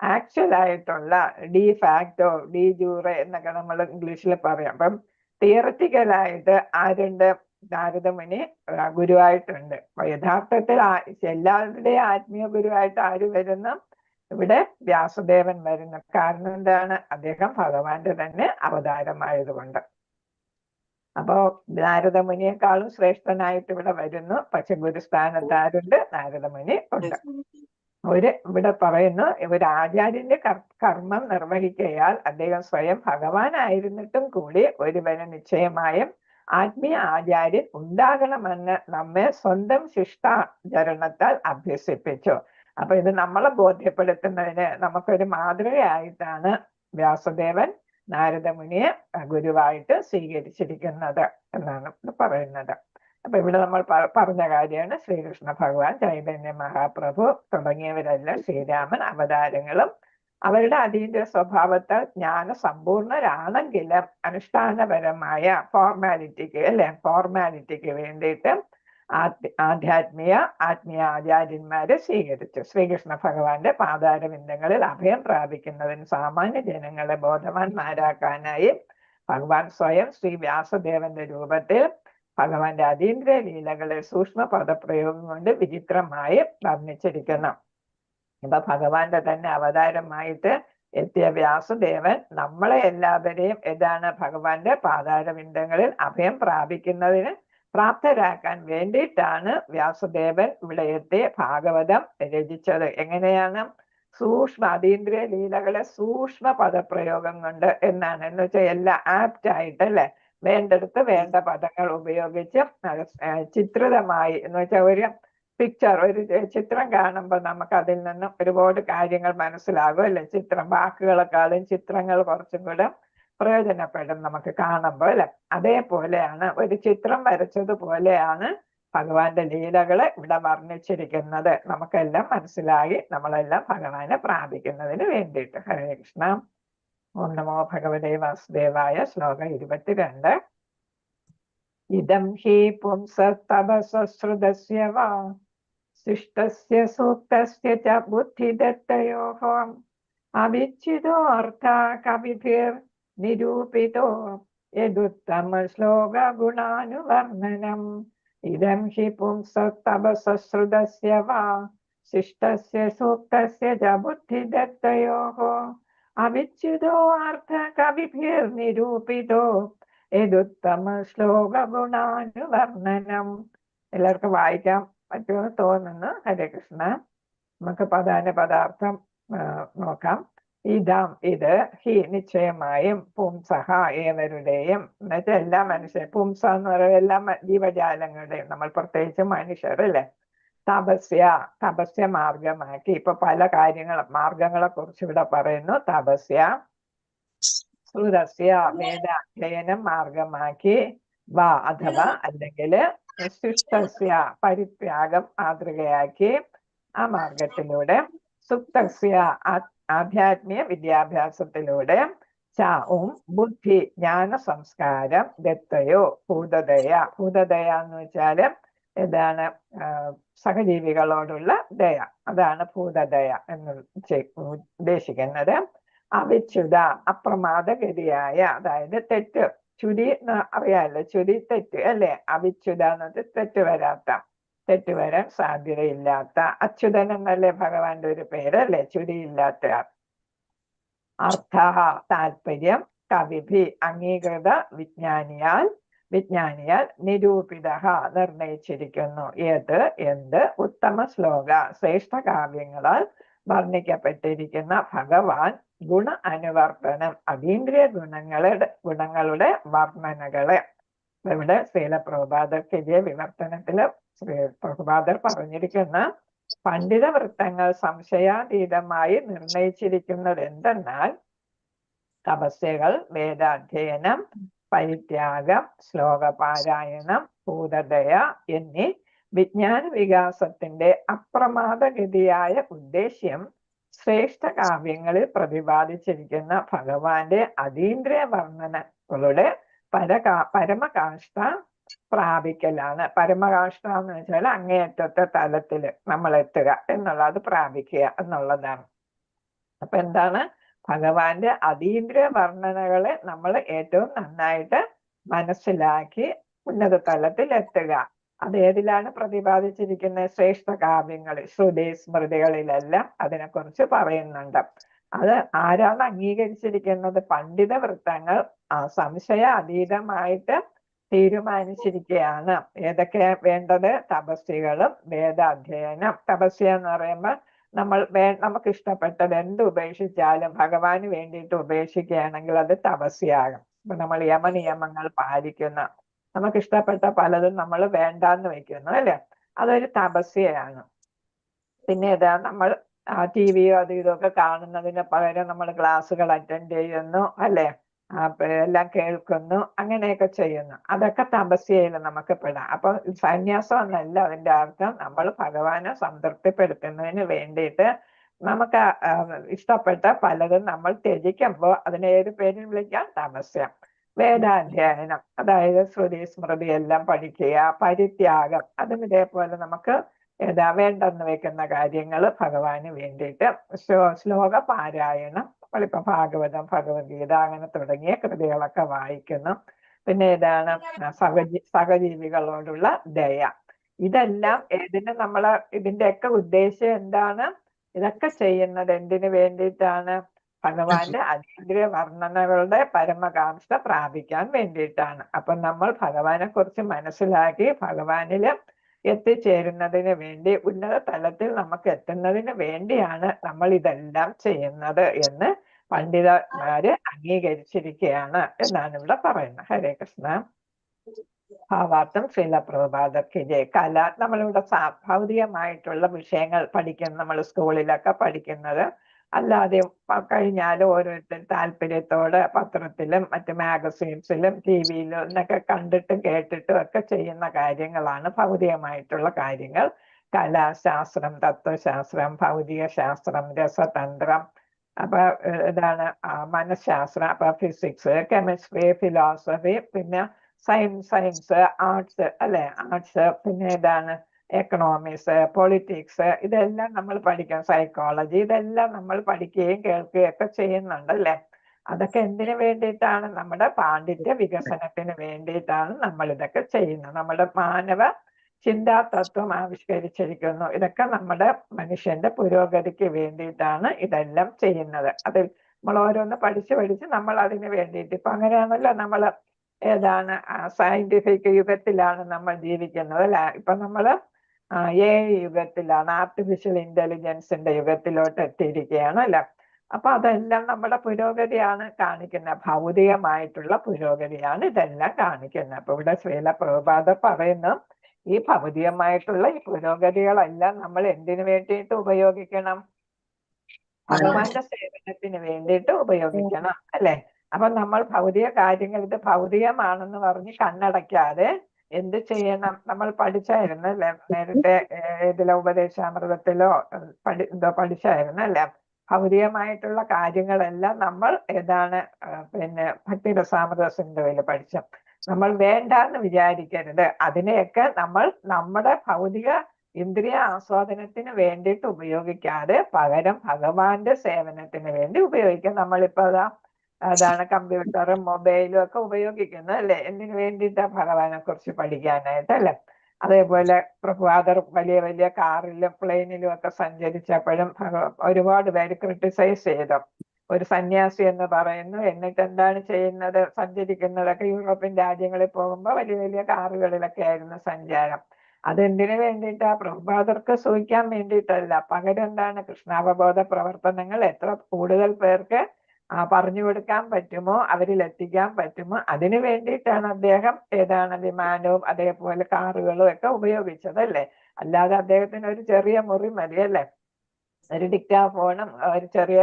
ആക്ച്വൽ ആയിട്ടുള്ള ഡി ഫാക്ടോ ഡി ജൂറെ എന്നൊക്കെ നമ്മൾ ഇംഗ്ലീഷിൽ പറയാം. അപ്പം തിയററ്റിക്കലായിട്ട് ആരുണ്ട്? നാരദമുനി ഗുരുവായിട്ടുണ്ട്. അപ്പൊ യഥാർത്ഥത്തിൽ എല്ലാവരുടെയും ആത്മീയ ഗുരുവായിട്ട് ആര് വരുന്നു? ഇവിടെ വ്യാസദേവൻ വരുന്നു. കാരണം എന്താണ്? അദ്ദേഹം ഭഗവാന്റെ തന്നെ അവതാരമായതുകൊണ്ട്. അപ്പോ നാരദമുനിയെക്കാളും ശ്രേഷ്ഠനായിട്ട് ഇവിടെ വരുന്നു. പക്ഷെ ഗുരുസ്ഥാനത്ത് ആരുണ്ട്? നാരദമുനി ഉണ്ട്. ഇവിടെ പറയുന്നു, ഒരു ആചാര്യന്റെ കർമ്മം നിർവഹിക്കയാൽ അദ്ദേഹം സ്വയം ഭഗവാനായിരുന്നിട്ടും കൂടി ഒരുവന് നിശ്ചയമായും ആത്മീയ ആചാര്യൻ ഉണ്ടാകണമെന്ന് നമ്മെ സ്വന്തം ശിഷ്ടാചരണത്താൽ അഭ്യസിപ്പിച്ചു. അപ്പൊ ഇത് നമ്മളെ ബോധ്യപ്പെടുത്തുന്നതിന് നമുക്കൊരു മാതൃകയായിട്ടാണ് വ്യാസദേവൻ നാരദമുനിയെ ഗുരുവായിട്ട് സ്വീകരിച്ചിരിക്കുന്നത് എന്നാണ് പറയുന്നത്. അപ്പൊ ഇവിടെ നമ്മൾ പറഞ്ഞ കാര്യമാണ് ശ്രീകൃഷ്ണ ഭഗവാൻ, ചൈതന്യ മഹാപ്രഭു തുടങ്ങിയവരെല്ലാം ശ്രീരാമൻ അവതാരങ്ങളും അവരുടെ അതീന്ദ്ര സ്വഭാവത്താൽ ജ്ഞാന സമ്പൂർണരാണെങ്കിലും അനുഷ്ഠാനപരമായ ഫോർമാലിറ്റിക്ക് വേണ്ടിയിട്ട് ആത്മീയ ആചാര്യന്മാരെ സ്വീകരിച്ചു. ശ്രീകൃഷ്ണ ഭഗവാന്റെ പാതാരവിന്ദങ്ങളിൽ അഭയം പ്രാപിക്കുന്നതിന് സാമാന്യ ജനങ്ങളെ ബോധവാന്മാരാക്കാനായി ഭഗവാൻ സ്വയം ശ്രീ വ്യാസദേവന്റെ രൂപത്തിൽ ഭഗവാന്റെ അതീന്ദ്ര ലീലകളെ സൂക്ഷ്മ പദപ്രയോഗം കൊണ്ട് വിചിത്രമായി വർണ്ണിച്ചിരിക്കുന്നു. ഇപ്പൊ ഭഗവാന്റെ തന്നെ അവതാരമായിട്ട് എത്തിയ വ്യാസദേവൻ നമ്മളെ എല്ലാവരെയും ഏതാണ് ഭഗവാന്റെ പാതാരവിന്ദങ്ങളിൽ അഭയം പ്രാപിക്കുന്നതിന് പ്രാപ്തരാക്കാൻ വേണ്ടിയിട്ടാണ് വ്യാസദേവൻ ഇവിടെ എത്തി ഭാഗവതം രചിച്ചത്. എങ്ങനെയാണ്? സൂക്ഷ്മ അതീന്ദ്രിയ ലീലകളെ സൂക്ഷ്മ പദപ്രയോഗം കൊണ്ട് എന്നാണ്. എന്ന് വെച്ചാൽ എല്ലാം ആപ്റ്റ് ആയിട്ട് അല്ലെ, വേണ്ടടുത്ത് വേണ്ട പദങ്ങൾ ഉപയോഗിച്ച് ചിത്രിതമായി എന്ന് വെച്ചാൽ ഒരു പിക്ചർ, ഒരു ചിത്രം കാണുമ്പോൾ നമുക്ക് അതിൽ നിന്നും ഒരുപാട് കാര്യങ്ങൾ മനസ്സിലാകും അല്ലെ. ചിത്രം വാക്കുകളെക്കാളും ചിത്രങ്ങൾ കുറച്ചും കൂടെ പ്രയോജനപ്പെടും നമുക്ക് കാണുമ്പോൾ അല്ലെ. അതേപോലെയാണ് ഒരു ചിത്രം വരച്ചതുപോലെയാണ് ഭഗവാന്റെ ലീലകളെ ഇവിടെ വർണ്ണിച്ചിരിക്കുന്നത്. നമുക്കെല്ലാം മനസ്സിലായി നമ്മളെല്ലാം ഭഗവാനെ പ്രാപിക്കുന്നതിന് വേണ്ടിയിട്ട്. ഹരേ കൃഷ്ണ. ഓം നമോ ഭഗവതേ വാസുദേവായ. ശ്ലോകം 22. ഇദം ഹി പുംസസ്തപസശ്രുതസ്യ വാ ശിഷ്ടസ്യ സൂക്തസ്യ ച ബുദ്ധിദത്തയോഃ അവിച്ഛിദോ അർത്ഥഃ കവിഭിർ നിരൂപിതോ യദുത്തമ ശ്ലോക ഗുണാനുവർണ്ണനം. ഇദം ഹി പുംസസ്തപസശ്രുതസ്യ വാ ശിഷ്ടസ്യ സൂക്തസ്യ ച ബുദ്ധിദത്തയോഃ അവിച്ഛിദോ അർത്ഥഃ കവിഭിർ നിരൂപിതോ യദുത്തമ ശ്ലോക ഗുണാനുവർണ്ണനം. എല്ലാവർക്കും വായിക്കാൻ പറ്റുമെന്ന് തോന്നുന്നു. ഹരേ കൃഷ്ണ. നമുക്ക് പദാർത്ഥം നോക്കാം. ഇതാം ഇത്, ഹി നിശ്ചയമായും, പുംസഹ ഏവരുടെയും, എന്നുവെച്ചാൽ എല്ലാ മനുഷ്യരും, പുംസ എന്ന് പറയുന്ന എല്ലാ ജീവജാലങ്ങളുടെയും, നമ്മൾ പ്രത്യേകിച്ച് മനുഷ്യർ അല്ലെ, തപസ്യ മാർഗമാക്കി. ഇപ്പൊ പല മാർഗങ്ങളെ കുറിച്ച് ഇവിടെ പറയുന്നു. തപസ്യ, ശ്രുതസ്യ വേദാധ്യയനം മാർഗമാക്കി, വാ അഥവാ അല്ലെങ്കിൽ ശിഷ്ടസ്യ പരിത്യാഗം മാതൃകയാക്കി, ആ മാർഗത്തിലൂടെ, സുപ്തസ്യ ആധ്യാത്മിക വിദ്യാഭ്യാസത്തിലൂടെ, ചാവും ബുദ്ധി ജ്ഞാന സംസ്കാരം, ദത്തയോ ഭൂതദയ. ഭൂതദയ എന്ന് വെച്ചാല് എന്താണ്? സഹജീവികളോടുള്ള ദയ, അതാണ് ഭൂതദയ എന്ന് ഉദ്ദേശിക്കുന്നത്. അവിച്യുത അപ്രമാദഗതിയായ, അതായത് തെറ്റ്, ചുരി അറിയാമല്ലോ, ചുരി തെറ്റ് അല്ലെ. അവിച്യുത എന്നത് തെറ്റ് വരാൻ സാധ്യതയില്ലാത്ത, അച്യുതൻ എന്നല്ലേ ഭഗവാന്റെ ഒരു പേരല്ലേ, ചുരിയില്ലാത്ത. അർത്ഥ താല്പര്യം, കവിഭി അംഗീകൃത, വിജ്ഞാനിയാൽ നിരൂപിത നിർണയിച്ചിരിക്കുന്നു. ഏത് എന്ത് ഉത്തമ ശ്ലോക ശ്രേഷ്ഠ കാവ്യങ്ങളാൽ വർണ്ണിക്കപ്പെട്ടിരിക്കുന്ന ഭഗവാൻ ഗുണ അനുവർത്തനം, അതീന്ദ്രിയ ഗുണങ്ങളുടെ വർണ്ണനകളെ ഇവിടെ ശ്രീല പ്രഭുപാദർക്കെതിരെ വിവർത്തനത്തില് പ്രഭുപാദർ പറഞ്ഞിരിക്കുന്ന പണ്ഡിത വൃത്തങ്ങൾ സംശയാതീതമായി നിർണയിച്ചിരിക്കുന്നത് എന്തെന്നാൽ, തപസ്യകൾ, വേദാധ്യയനം, പരിത്യാഗം, ശ്ലോകപാരായണം, ഭൂതദയ എന്നീ വിജ്ഞാന വികാസത്തിന്റെ അപ്രമാദഗതിയായ ഉദ്ദേശ്യം ശ്രേഷ്ഠ കാവ്യങ്ങളിൽ പ്രതിപാദിച്ചിരിക്കുന്ന ഭഗവാന്റെ അതീന്ദ്രിയ വർണ്ണനകളുടെ പരമകാഷ്ഠ പ്രാപിക്കലാണ്. പരമകാഷ്ഠ എന്ന് വെച്ചാൽ അങ്ങേയറ്റത്തെ തലത്തില് നമ്മൾ എത്തുക എന്നുള്ളത്, പ്രാപിക്കുക എന്നുള്ളതാണ്. അപ്പൊ എന്താണ്? ഭഗവാന്റെ അതീന്ദ്രിയ വർണ്ണനകളെ നമ്മൾ ഏറ്റവും നന്നായിട്ട് മനസ്സിലാക്കി ഉന്നത തലത്തിൽ എത്തുക. അത് ഏതിലാണ് പ്രതിപാദിച്ചിരിക്കുന്നത്? ശ്രേഷ്ഠ കാവ്യങ്ങൾ, ശ്രുതി സ്മൃതികളിലെല്ലാം അതിനെക്കുറിച്ച് പറയുന്നുണ്ട്. അത് ആരാണ് അംഗീകരിച്ചിരിക്കുന്നത്? പണ്ഡിത വൃത്തങ്ങൾ സംശയ അതീതമായിട്ട് തീരുമാനിച്ചിരിക്കുകയാണ്. ഏതൊക്കെയാ വേണ്ടത്? തപസ്യകളും വേദാധ്യയനം. തപസ്യ എന്ന് പറയുമ്പോൾ നമുക്ക് ഇഷ്ടപ്പെട്ടത് എന്ത് ഉപേക്ഷിച്ചാലും ഭഗവാന് വേണ്ടിയിട്ട് ഉപേക്ഷിക്കുകയാണെങ്കിൽ അത് തപസ്യാകും. ഇപ്പൊ നമ്മൾ യമനിയമങ്ങൾ പാലിക്കുന്ന, നമുക്ക് ഇഷ്ടപ്പെട്ട പലതും നമ്മൾ വേണ്ടാന്ന് വെക്കുന്നു അല്ലെ, അതൊരു തപസ്യയാണ്. പിന്നെ ഏതാ? നമ്മൾ ടിവിയോ അത് ഇതൊക്കെ കാണുന്നതിന് പകരം നമ്മൾ ക്ലാസ്സുകൾ അറ്റൻഡ് ചെയ്യുന്നു അല്ലെ, എല്ലാം കേൾക്കുന്നു, അങ്ങനെയൊക്കെ ചെയ്യുന്നു. അതൊക്കെ തപസ്യയിൽ നമുക്ക് പെടാം. അപ്പൊ സന്യാസം എന്നല്ല അതിന്റെ അർത്ഥം. നമ്മൾ ഭഗവാനെ സംതൃപ്തിപ്പെടുത്തുന്നതിന് വേണ്ടിയിട്ട് നമുക്ക് ഇഷ്ടപ്പെട്ട പലതും നമ്മൾ ത്യജിക്കുമ്പോൾ അതിനെ ഏത് പേരിൽ വിളിക്കാം? തപസ്യം. വേദാധ്യയനം, അതായത് ശ്രുതി സ്മൃതി എല്ലാം പഠിക്കുക. പരിത്യാഗം, അതും ഇതേപോലെ നമുക്ക് വേണ്ടെന്ന് വെക്കുന്ന കാര്യങ്ങൾ ഭഗവാന് വേണ്ടിയിട്ട്. ശ്ലോക പാരായണം, നമ്മളിപ്പോ ഭാഗവതം, ഭഗവത്ഗീത അങ്ങനെ തുടങ്ങിയ കൃതികളൊക്കെ വായിക്കുന്നു. പിന്നെ ഏതാണ്? സഹജീവികളോടുള്ള ദയ. ഇതെല്ലാം ഇതിന്റെയൊക്കെ ഉദ്ദേശം എന്താണ്? ഇതൊക്കെ ചെയ്യുന്നത് എന്തിനു വേണ്ടിയിട്ടാണ്? ഭഗവാന്റെ അതീന്ദ്രിയ വർണ്ണനകളുടെ പരമകാംക്ഷ പ്രാപിക്കാൻ വേണ്ടിയിട്ടാണ്. അപ്പൊ നമ്മൾ ഭഗവാനെ കുറിച്ച് മനസ്സിലാക്കി ഭഗവാനില് എത്തിച്ചേരുന്നതിന് വേണ്ടി, ഉന്നത തലത്തിൽ നമുക്ക് എത്തുന്നതിന് വേണ്ടിയാണ് നമ്മൾ ഇതെല്ലാം ചെയ്യുന്നത് എന്ന് പണ്ഡിതന്മാര് അംഗീകരിച്ചിരിക്കുകയാണ് എന്നാണ് ഇവിടെ പറയുന്നത്. ഹരേ കൃഷ്ണ. ഭാവാർത്ഥം ശ്രീല പ്രഭുപാദർക്ക് ജയ്. കല നമ്മളിവിടെ ഭൗതികമായിട്ടുള്ള വിഷയങ്ങൾ പഠിക്കുന്ന, നമ്മൾ സ്കൂളിലൊക്കെ പഠിക്കുന്നത്, അല്ലാതെ കഴിഞ്ഞാൽ ഓരോരുത്തർ താല്പര്യത്തോടെ പത്രത്തിലും മറ്റു മാഗസീൻസിലും TV-യിലും എന്നൊക്കെ കണ്ടിട്ടും കേട്ടിട്ടും ഒക്കെ ചെയ്യുന്ന കാര്യങ്ങളാണ് ഭൗതികമായിട്ടുള്ള കാര്യങ്ങൾ. കലാശാസ്ത്രം, തത്വശാസ്ത്രം, ഭൗതിക ശാസ്ത്രം, രസതന്ത്രം, അപ്പൊ ഇതാണ് മനഃശാസ്ത്രം, അപ്പൊ ഫിസിക്സ്, കെമിസ്ട്രി, ഫിലോസഫി, പിന്നെ സയൻസ്, ആർട്സ് അല്ലെ, ആർട്സ്, പിന്നെ ഇതാണ് എക്കണോമിക്സ്, പൊളിറ്റിക്സ്, ഇതെല്ലാം നമ്മൾ പഠിക്കാം. സൈക്കോളജി, ഇതെല്ലാം നമ്മൾ പഠിക്കുകയും കേൾക്കുകയും ഒക്കെ ചെയ്യുന്നുണ്ട് അല്ലെ. അതൊക്കെ എന്തിനു വേണ്ടിയിട്ടാണ്? നമ്മുടെ പാണ്ഡിത്യ വികസനത്തിന് വേണ്ടിയിട്ടാണ് നമ്മൾ ഇതൊക്കെ ചെയ്യുന്നത്. നമ്മുടെ മാനവ ചിന്താതത്വം ആവിഷ്കരിച്ചിരിക്കുന്നു. ഇതൊക്കെ നമ്മുടെ മനുഷ്യന്റെ പുരോഗതിക്ക് വേണ്ടിയിട്ടാണ് ഇതെല്ലാം ചെയ്യുന്നത്. അതിൽ നമ്മൾ ഓരോന്ന് പഠിച്ച് നമ്മൾ അതിന് വേണ്ടിയിട്ട്, ഇപ്പൊ അങ്ങനെയാണല്ലോ നമ്മൾ ഏതാണ് സയന്റിഫിക് യുഗത്തിലാണ് നമ്മൾ ജീവിക്കുന്നത് അല്ലെ. ഇപ്പൊ നമ്മള് AI യുഗത്തിലാണ്, ആർട്ടിഫിഷ്യൽ ഇന്റലിജൻസിന്റെ യുഗത്തിലോട്ട് എത്തിയിരിക്കുകയാണ് അല്ലെ. അപ്പൊ അതെല്ലാം നമ്മുടെ പുരോഗതിയാണ് കാണിക്കുന്നത്, ഭൗതികമായിട്ടുള്ള പുരോഗതിയാണ് ഇതെല്ലാം കാണിക്കുന്നത്. അപ്പൊ ഇവിടെ ശ്രീല പ്രഭുപാദ പറയുന്നു, ഈ ഭൗതികമായിട്ടുള്ള ഈ പുരോഗതികളെല്ലാം നമ്മൾ എന്തിനു വേണ്ടിയിട്ട് ഉപയോഗിക്കണം? ഭഗവാന്റെ സേവനത്തിന് വേണ്ടിയിട്ട് ഉപയോഗിക്കണം അല്ലെ. അപ്പൊ നമ്മൾ ഭൗതിക കാര്യങ്ങൾ, ഇത് ഭൗതികമാണെന്ന് പറഞ്ഞ് കണ്ണടയ്ക്കാതെ എന്ത് ചെയ്യണം? നമ്മൾ പഠിച്ചായിരുന്നു അല്ലെ, നേരത്തെ ഇതിലെ ഉപദേശാമൃതത്തിലോ എന്തോ പഠിച്ചായിരുന്നു അല്ലെ. ഭൗതികമായിട്ടുള്ള കാര്യങ്ങളെല്ലാം നമ്മൾ ഏതാണ് പിന്നെ ഭക്തിരസാമൃത സിന്ധുവിൽ പഠിച്ച, നമ്മൾ വേണ്ടാന്ന് വിചാരിക്കരുത്. അതിനെയൊക്കെ നമ്മൾ നമ്മുടെ ഭൗതിക ഇന്ദ്രിയ ആസ്വാദനത്തിന് വേണ്ടിയിട്ട് ഉപയോഗിക്കാതെ പകരം ഭഗവാന്റെ സേവനത്തിന് വേണ്ടി ഉപയോഗിക്കാം. നമ്മളിപ്പോ അതാണ് കമ്പ്യൂട്ടറും മൊബൈലും ഒക്കെ ഉപയോഗിക്കുന്നത് അല്ലെ. എന്തിനു വേണ്ടിയിട്ടാ? ഭഗവാനെ കുറിച്ച് പഠിക്കാനായിട്ട് അല്ലെ. അതേപോലെ പ്രഭുപാദർ വലിയ വലിയ കാറിലും പ്ലെയിനിലും ഒക്കെ സഞ്ചരിച്ചപ്പോഴും ഒരുപാട് പേര് ക്രിട്ടിസൈസ് ചെയ്തു. ഒരു സന്യാസി എന്ന് പറയുന്നു, എന്നിട്ട് എന്താണ് ചെയ്യുന്നത്? സഞ്ചരിക്കുന്നതൊക്കെ യൂറോപ്യൻ രാജ്യങ്ങളിൽ പോകുമ്പോൾ വലിയ വലിയ കാറുകളിലൊക്കെ ആയിരുന്നു സഞ്ചാരം. അതെന്തിനു വേണ്ടിയിട്ടാ? പ്രഭുപാദർക്ക് സൂഹിക്കാൻ വേണ്ടിയിട്ടല്ല, പകരം എന്താണ്? കൃഷ്ണാവബോധ പ്രവർത്തനങ്ങൾ എത്ര കൂടുതൽ പേർക്ക് പറഞ്ഞു കൊടുക്കാൻ പറ്റുമോ, അവരിൽ എത്തിക്കാൻ പറ്റുമോ, അതിനു വേണ്ടിയിട്ടാണ് അദ്ദേഹം ഏതാണ് വിമാനവും അതേപോലെ കാറുകളും ഒക്കെ ഉപയോഗിച്ചത് അല്ലേ. അല്ലാതെ അദ്ദേഹത്തിന് ഒരു ചെറിയ മുറി മതി അല്ലേ, ഒരു ഡിക്റ്റാഫോണും ഒരു ചെറിയ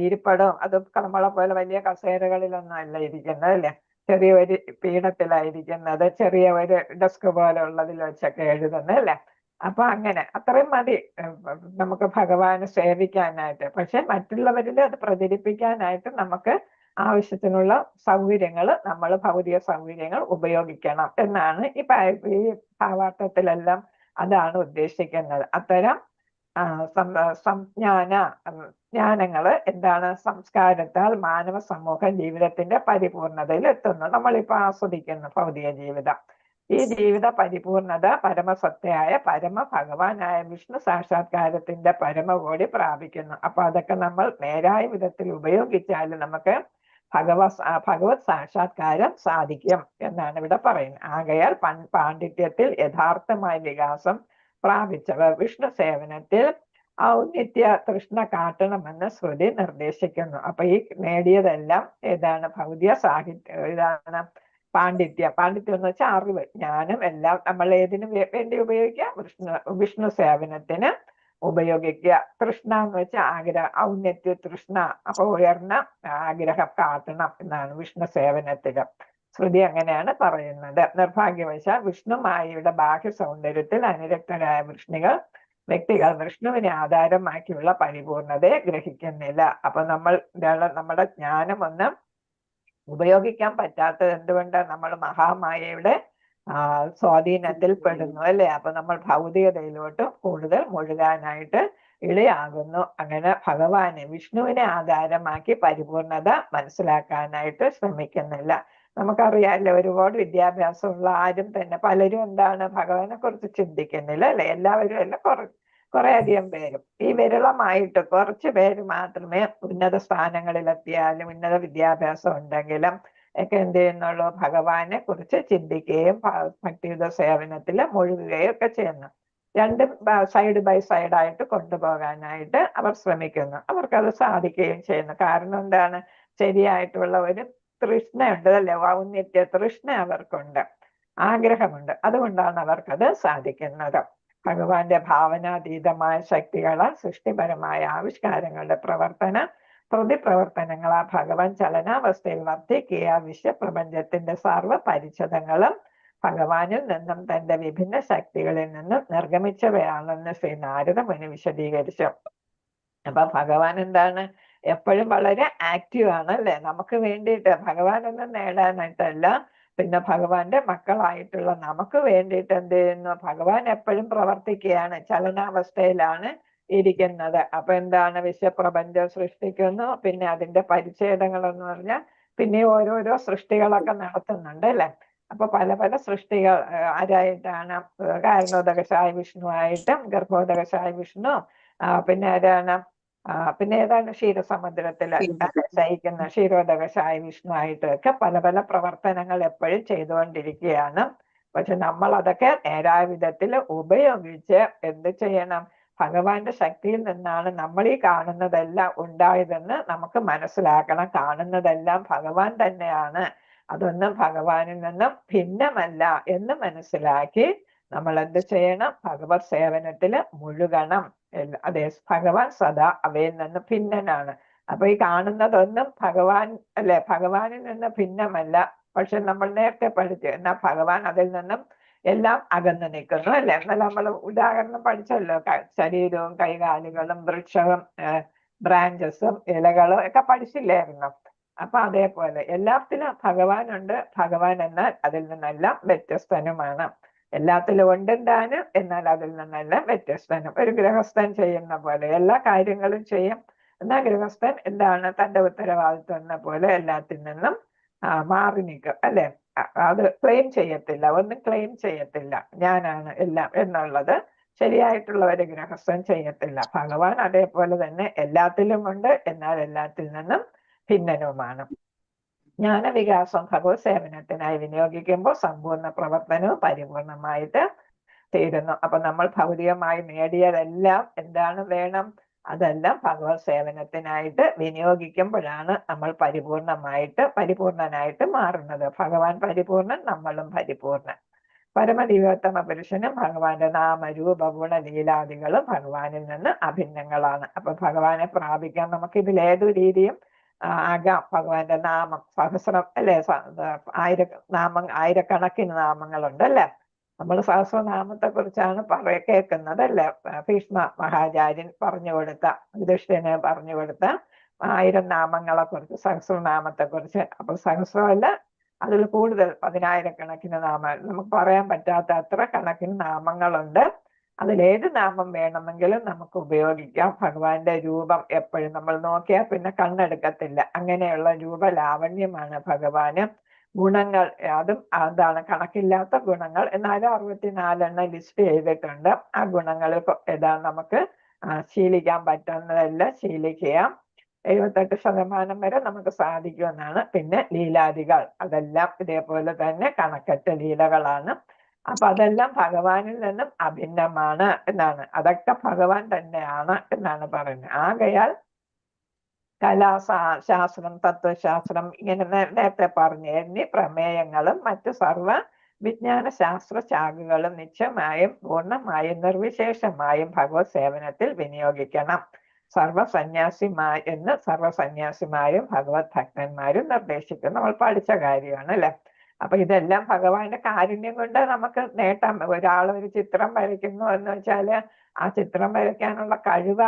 ഇരിപ്പടവും, അതൊക്കെ നമ്മളെ പോലെ വലിയ കസേരകളിലൊന്നും അല്ല ഇരിക്കുന്നത് അല്ലേ. ചെറിയ ഒരു പീഠത്തിലായിരിക്കുന്നത്, ചെറിയ ഒരു ഡെസ്ക് പോലെ ഉള്ളതിൽ വെച്ചൊക്കെ എഴുതുന്നത് അല്ലേ. അപ്പൊ അങ്ങനെ അത്രയും മതി നമുക്ക് ഭഗവാനെ സേവിക്കാനായിട്ട്. പക്ഷെ മറ്റുള്ളവരിൽ അത് പ്രചരിപ്പിക്കാനായിട്ട് നമുക്ക് ആവശ്യത്തിനുള്ള സൗകര്യങ്ങൾ, നമ്മൾ ഭൗതിക സൗകര്യങ്ങൾ ഉപയോഗിക്കണം എന്നാണ് ഈ ഭാവാർത്ഥത്തിലെല്ലാം അതാണ് ഉദ്ദേശിക്കുന്നത്. അത്തരം ജ്ഞാനങ്ങള് എന്താണ്? സംസ്കാരത്താൽ മാനവ സമൂഹം ജീവിതത്തിന്റെ പരിപൂർണതയിൽ എത്തുന്നു. നമ്മളിപ്പോ ആസ്വദിക്കുന്നു ഭൗതിക ജീവിതം. ഈ ജീവിത പരിപൂർണത പരമസത്തയായ പരമ ഭഗവാനായ വിഷ്ണു സാക്ഷാത്കാരത്തിന്റെ പരമകോടി പ്രാപിക്കുന്നു. അപ്പൊ അതൊക്കെ നമ്മൾ നേരായ വിധത്തിൽ ഉപയോഗിച്ചാൽ നമുക്ക് ഭഗവത് സാക്ഷാത്കാരം സാധിക്കും എന്നാണ് ഇവിടെ പറയുന്നത്. ആകയാൽ പാണ്ഡിത്യത്തിൽ യഥാർത്ഥമായ വികാസം പ്രാപിച്ചവർ വിഷ്ണു സേവനത്തിൽ ഔന്നിത്യ തൃഷ്ണ കാട്ടണമെന്ന് ശ്രുതി നിർദ്ദേശിക്കുന്നു. അപ്പൊ ഈ നേടിയതെല്ലാം ഏതാണ്? ഭൗതിക സാഹിത്യം, ഇതാണ് പാണ്ഡിത്യം. പാണ്ഡിത്യം എന്ന് വെച്ചാൽ അറിവ്, ജ്ഞാനം എല്ലാം നമ്മൾ ഏതിനു വേണ്ടി ഉപയോഗിക്കുക? വിഷ്ണു സേവനത്തിന് ഉപയോഗിക്കുക. തൃഷ്ണ എന്ന് വെച്ചാൽ ആഗ്രഹം, ഔന്നത്യ തൃഷ്ണ, അപ്പൊ ഉയർന്ന ആഗ്രഹം കാട്ടണം എന്നാണ് വിഷ്ണു സേവനത്തില്. ശ്രുതി അങ്ങനെയാണ് പറയുന്നത്. നിർഭാഗ്യവശാൽ വിഷ്ണുമായയുടെ ബാഹ്യ സൗന്ദര്യത്തിൽ അനുരക്തരായ വ്യക്തികൾ വിഷ്ണുവിനെ ആധാരമാക്കിയുള്ള പരിപൂർണതയെ ഗ്രഹിക്കുന്നില്ല. അപ്പൊ നമ്മുടെ ജ്ഞാനം ഒന്നും ഉപയോഗിക്കാൻ പറ്റാത്തത് എന്തുകൊണ്ട്? നമ്മൾ മഹാമായയുടെ സ്വാധീനത്തിൽ പെടുന്നു അല്ലെ. അപ്പൊ നമ്മൾ ഭൗതികതയിലോട്ട് കൂടുതൽ മുഴുകാനായിട്ട് ഇടയാകുന്നു. അങ്ങനെ ഭഗവാനെ വിഷ്ണുവിനെ ആധാരമാക്കി പരിപൂർണത മനസ്സിലാക്കാനായിട്ട് ശ്രമിക്കുന്നില്ല. നമുക്കറിയാമല്ലോ, ഒരുപാട് വിദ്യാഭ്യാസമുള്ള ആരും തന്നെ പലരും എന്താണ് ഭഗവാനെ കുറിച്ച് ചിന്തിക്കുന്നില്ല അല്ലെ. എല്ലാവരും അല്ല, കുറെ അധികം പേരും. ഈ വിരളമായിട്ട് കുറച്ച് പേര് മാത്രമേ ഉന്നത സ്ഥാനങ്ങളിലെത്തിയാലും ഉന്നത വിദ്യാഭ്യാസം ഉണ്ടെങ്കിലും ഒക്കെ എന്ത് ചെയ്യുന്നുള്ളൂ, ഭഗവാനെ കുറിച്ച് ചിന്തിക്കുകയും ഭക്തിയുത സേവനത്തിൽ മുഴുകുകയും ഒക്കെ ചെയ്യുന്നു. രണ്ട് സൈഡ് ബൈ സൈഡായിട്ട് കൊണ്ടുപോകാനായിട്ട് അവർ ശ്രമിക്കുന്നു. അവർക്കത് സാധിക്കുകയും ചെയ്യുന്നു. കാരണം എന്താണ്, ശരിയായിട്ടുള്ള ഒരു തൃഷ്ണയുണ്ട് അല്ലെ, ഔന്നിത്യ തൃഷ്ണ അവർക്കുണ്ട്, ആഗ്രഹമുണ്ട്. അതുകൊണ്ടാണ് അവർക്കത് സാധിക്കുന്നത്. ഭഗവാന്റെ ഭാവനാതീതമായ ശക്തികളാൽ സൃഷ്ടിപരമായ ആവിഷ്കാരങ്ങളുടെ പ്രതിപ്രവർത്തനങ്ങൾ ആ ഭഗവാൻ ചലനാവസ്ഥയിൽ വർദ്ധിക്കുക വിശ്വപ്രപഞ്ചത്തിന്റെ സർവ്വ പരിച്ഛദങ്ങളും ഭഗവാനിൽ നിന്നും തന്റെ വിഭിന്ന ശക്തികളിൽ നിന്നും നിർഗമിച്ചവയാണെന്ന് ശ്രീ നാരദ മുനി വിശദീകരിച്ചു. അപ്പൊ ഭഗവാൻ എന്താണ്, എപ്പോഴും വളരെ ആക്റ്റീവ് ആണ് അല്ലെ. നമുക്ക് വേണ്ടിയിട്ട്, ഭഗവാനൊന്നും നേടാനായിട്ടല്ല, പിന്നെ ഭഗവാന്റെ മക്കളായിട്ടുള്ള നമുക്ക് വേണ്ടിയിട്ട് എന്ത് ചെയ്യുന്നു, ഭഗവാൻ എപ്പോഴും പ്രവർത്തിക്കുകയാണ്, ചലനാവസ്ഥയിലാണ് ഇരിക്കുന്നത്. അപ്പൊ എന്താണ്, വിശ്വപ്രപഞ്ചം സൃഷ്ടിക്കുന്നു, പിന്നെ അതിന്റെ പരിച്ഛേദങ്ങൾ എന്ന് പറഞ്ഞാൽ പിന്നെ ഓരോരോ സൃഷ്ടികളൊക്കെ നടത്തുന്നുണ്ട് അല്ലെ. അപ്പൊ പല പല സൃഷ്ടികൾ ആരായിട്ടാണ്, കാരണോദകശായ വിഷ്ണു ആയിട്ടും ഗർഭോദകശായ വിഷ്ണു, പിന്നെ ആരാണ്, പിന്നെ ഏതാണ് ക്ഷീരസമുദ്രത്തിൽ ശയിക്കുന്ന ക്ഷീരോദകശായ വിഷ്ണു ആയിട്ടൊക്കെ പല പല പ്രവർത്തനങ്ങൾ എപ്പോഴും ചെയ്തുകൊണ്ടിരിക്കുകയാണ്. പക്ഷെ നമ്മൾ അതൊക്കെ നേരായ വിധത്തിൽ ഉപയോഗിച്ച് എന്ത് ചെയ്യണം, ഭഗവാന്റെ ശക്തിയിൽ നിന്നാണ് നമ്മൾ ഈ കാണുന്നതെല്ലാം ഉണ്ടായതെന്ന് നമുക്ക് മനസ്സിലാക്കണം. കാണുന്നതെല്ലാം ഭഗവാൻ തന്നെയാണ്, അതൊന്നും ഭഗവാനിൽ നിന്നും ഭിന്നമല്ല എന്ന് മനസ്സിലാക്കി നമ്മൾ എന്ത് ചെയ്യണം, ഭഗവത് സേവനത്തിൽ മുഴുകണം. അതെ, ഭഗവാൻ സദാ അവയിൽ നിന്ന് ഭിന്നനാണ്. അപ്പൊ ഈ കാണുന്നതൊന്നും ഭഗവാൻ അല്ലെ, ഭഗവാനിൽ നിന്ന് ഭിന്നമല്ല. പക്ഷെ നമ്മൾ നേരത്തെ പഠിച്ചു, എന്നാ ഭഗവാൻ അതിൽ നിന്നും എല്ലാം അകന്നു നിൽക്കുന്നു അല്ലെ. എന്നാൽ നമ്മൾ ഉദാഹരണം പഠിച്ചല്ലോ, ശരീരവും കൈകാലുകളും വൃക്ഷവും ബ്രാഞ്ചസും ഇലകളും ഒക്കെ പഠിച്ചില്ലായിരുന്നു. അപ്പൊ അതേപോലെ എല്ലാത്തിലും ഭഗവാനുണ്ട്. ഭഗവാൻ എന്നാൽ അതിൽ നിന്നെല്ലാം വ്യത്യസ്തനുമാണ്. എല്ലാത്തിലും ഉണ്ടും താനും, എന്നാൽ അതിൽ നിന്നെല്ലാം വ്യത്യസ്തനും. ഒരു ഗൃഹസ്ഥൻ ചെയ്യുന്ന പോലെ എല്ലാ കാര്യങ്ങളും ചെയ്യും. എന്നാൽ ഗൃഹസ്ഥൻ എന്താണ്, തന്റെ ഉത്തരവാദിത്വം എന്ന പോലെ എല്ലാത്തിൽ നിന്നും മാറി നിൽക്കും അല്ലെ. അത് ക്ലെയിം ചെയ്യത്തില്ല, ഒന്നും ക്ലെയിം ചെയ്യത്തില്ല, ഞാനാണ് എല്ലാം എന്നുള്ളത് ശരിയായിട്ടുള്ള ഒരു ഗൃഹസ്ഥൻ ചെയ്യത്തില്ല. ഭഗവാൻ അതേപോലെ തന്നെ എല്ലാത്തിലും ഉണ്ട്, എന്നാൽ എല്ലാത്തിൽ നിന്നും ഭിന്നനുമാണ്. ജ്ഞാനവികാസം ഭഗവത് സേവനത്തിനായി വിനിയോഗിക്കുമ്പോൾ സമ്പൂർണ്ണ പ്രവർത്തനവും പരിപൂർണമായിട്ട് തീരുന്നു. അപ്പൊ നമ്മൾ ഭൗതികമായി നേടിയതെല്ലാം എന്താണ് വേണം, അതെല്ലാം ഭഗവത് സേവനത്തിനായിട്ട് വിനിയോഗിക്കുമ്പോഴാണ് നമ്മൾ പരിപൂർണനായിട്ട് മാറുന്നത്. ഭഗവാൻ പരിപൂർണൻ, നമ്മളും പരിപൂർണൻ. പരമദിവ്യോത്തമ പുരുഷനും ഭഗവാന്റെ നാമരൂപ ഗുണ ലീലാദികളും ഭഗവാനിൽ നിന്ന് അഭിന്നങ്ങളാണ്. അപ്പൊ ഭഗവാനെ പ്രാപിക്കാൻ നമുക്ക് ഇതിലേതു രീതിയും ആകാം. ഭഗവാന്റെ നാമം സഹസ്രം അല്ലെ, ആയിരക്കണക്കിന് നാമങ്ങളുണ്ട് അല്ലെ. നമ്മൾ സഹസ്രനാമത്തെ കുറിച്ചാണ് കേൾക്കുന്നത് അല്ലെ. ഭീഷ്മ മഹാചാര്യൻ പറഞ്ഞു കൊടുത്ത, യുധിഷ്ഠിരന് പറഞ്ഞു കൊടുത്ത 1000 നാമങ്ങളെ കുറിച്ച്, സഹസ്രനാമത്തെ കുറിച്ച്. അപ്പൊ സഹസ്രമല്ല, അതിൽ കൂടുതൽ 10,000-കണക്കിന് നാമങ്ങൾ, നമുക്ക് പറയാൻ പറ്റാത്ത അത്ര കണക്കിന് നാമങ്ങളുണ്ട്. അതിലേത് നാമം വേണമെങ്കിലും നമുക്ക് ഉപയോഗിക്കാം. ഭഗവാന്റെ രൂപം എപ്പോഴും നമ്മൾ നോക്കിയാൽ പിന്നെ കണ്ണെടുക്കത്തില്ല, അങ്ങനെയുള്ള രൂപലാവണ്യമാണ് ഭഗവാന്. ഗുണങ്ങൾ, അതും എന്താണ്, കണക്കില്ലാത്ത ഗുണങ്ങൾ, എന്നാലും 64 ലിസ്റ്റ് ചെയ്തിട്ടുണ്ട്. ആ ഗുണങ്ങളിൽ ഏതാണ് നമുക്ക് ശീലിക്കാൻ പറ്റുന്നതെല്ലാം ശീലിക്കുക. 78% വരെ നമുക്ക് സാധിക്കുമെന്നാണ്. പിന്നെ ലീലാദികൾ, അതെല്ലാം ഇതേപോലെ തന്നെ കണക്കറ്റ ലീലകളാണ്. അപ്പൊ അതെല്ലാം ഭഗവാനിൽ നിന്നും അഭിന്നമാണ് എന്നാണ്. അതൊക്കെ ഭഗവാൻ തന്നെയാണ് എന്നാണ് പറയുന്നത്. ആകയാൽ കലാശാസ്ത്രം, തത്വശാസ്ത്രം, ഇങ്ങനെ നേരത്തെ പറഞ്ഞു എന്നീ പ്രമേയങ്ങളും മറ്റു സർവ വിജ്ഞാന ശാസ്ത്ര ശാഖകളും നിശ്ചയമായും പൂർണ്ണമായും നിർവിശേഷമായും ഭഗവത് സേവനത്തിൽ വിനിയോഗിക്കണം. സർവസന്യാസിമാരും ഭഗവത് ഭക്തന്മാരും നിർദ്ദേശിക്കുന്നു. നമ്മൾ പഠിച്ച കാര്യമാണ് അല്ലെ. അപ്പൊ ഇതെല്ലാം ഭഗവാന്റെ കാരുണ്യം കൊണ്ട് നമുക്ക് നേട്ടാൻ. ഒരു ചിത്രം വരയ്ക്കുന്നു എന്ന് വെച്ചാല് ആ ചിത്രം വരയ്ക്കാനുള്ള കഴിവ്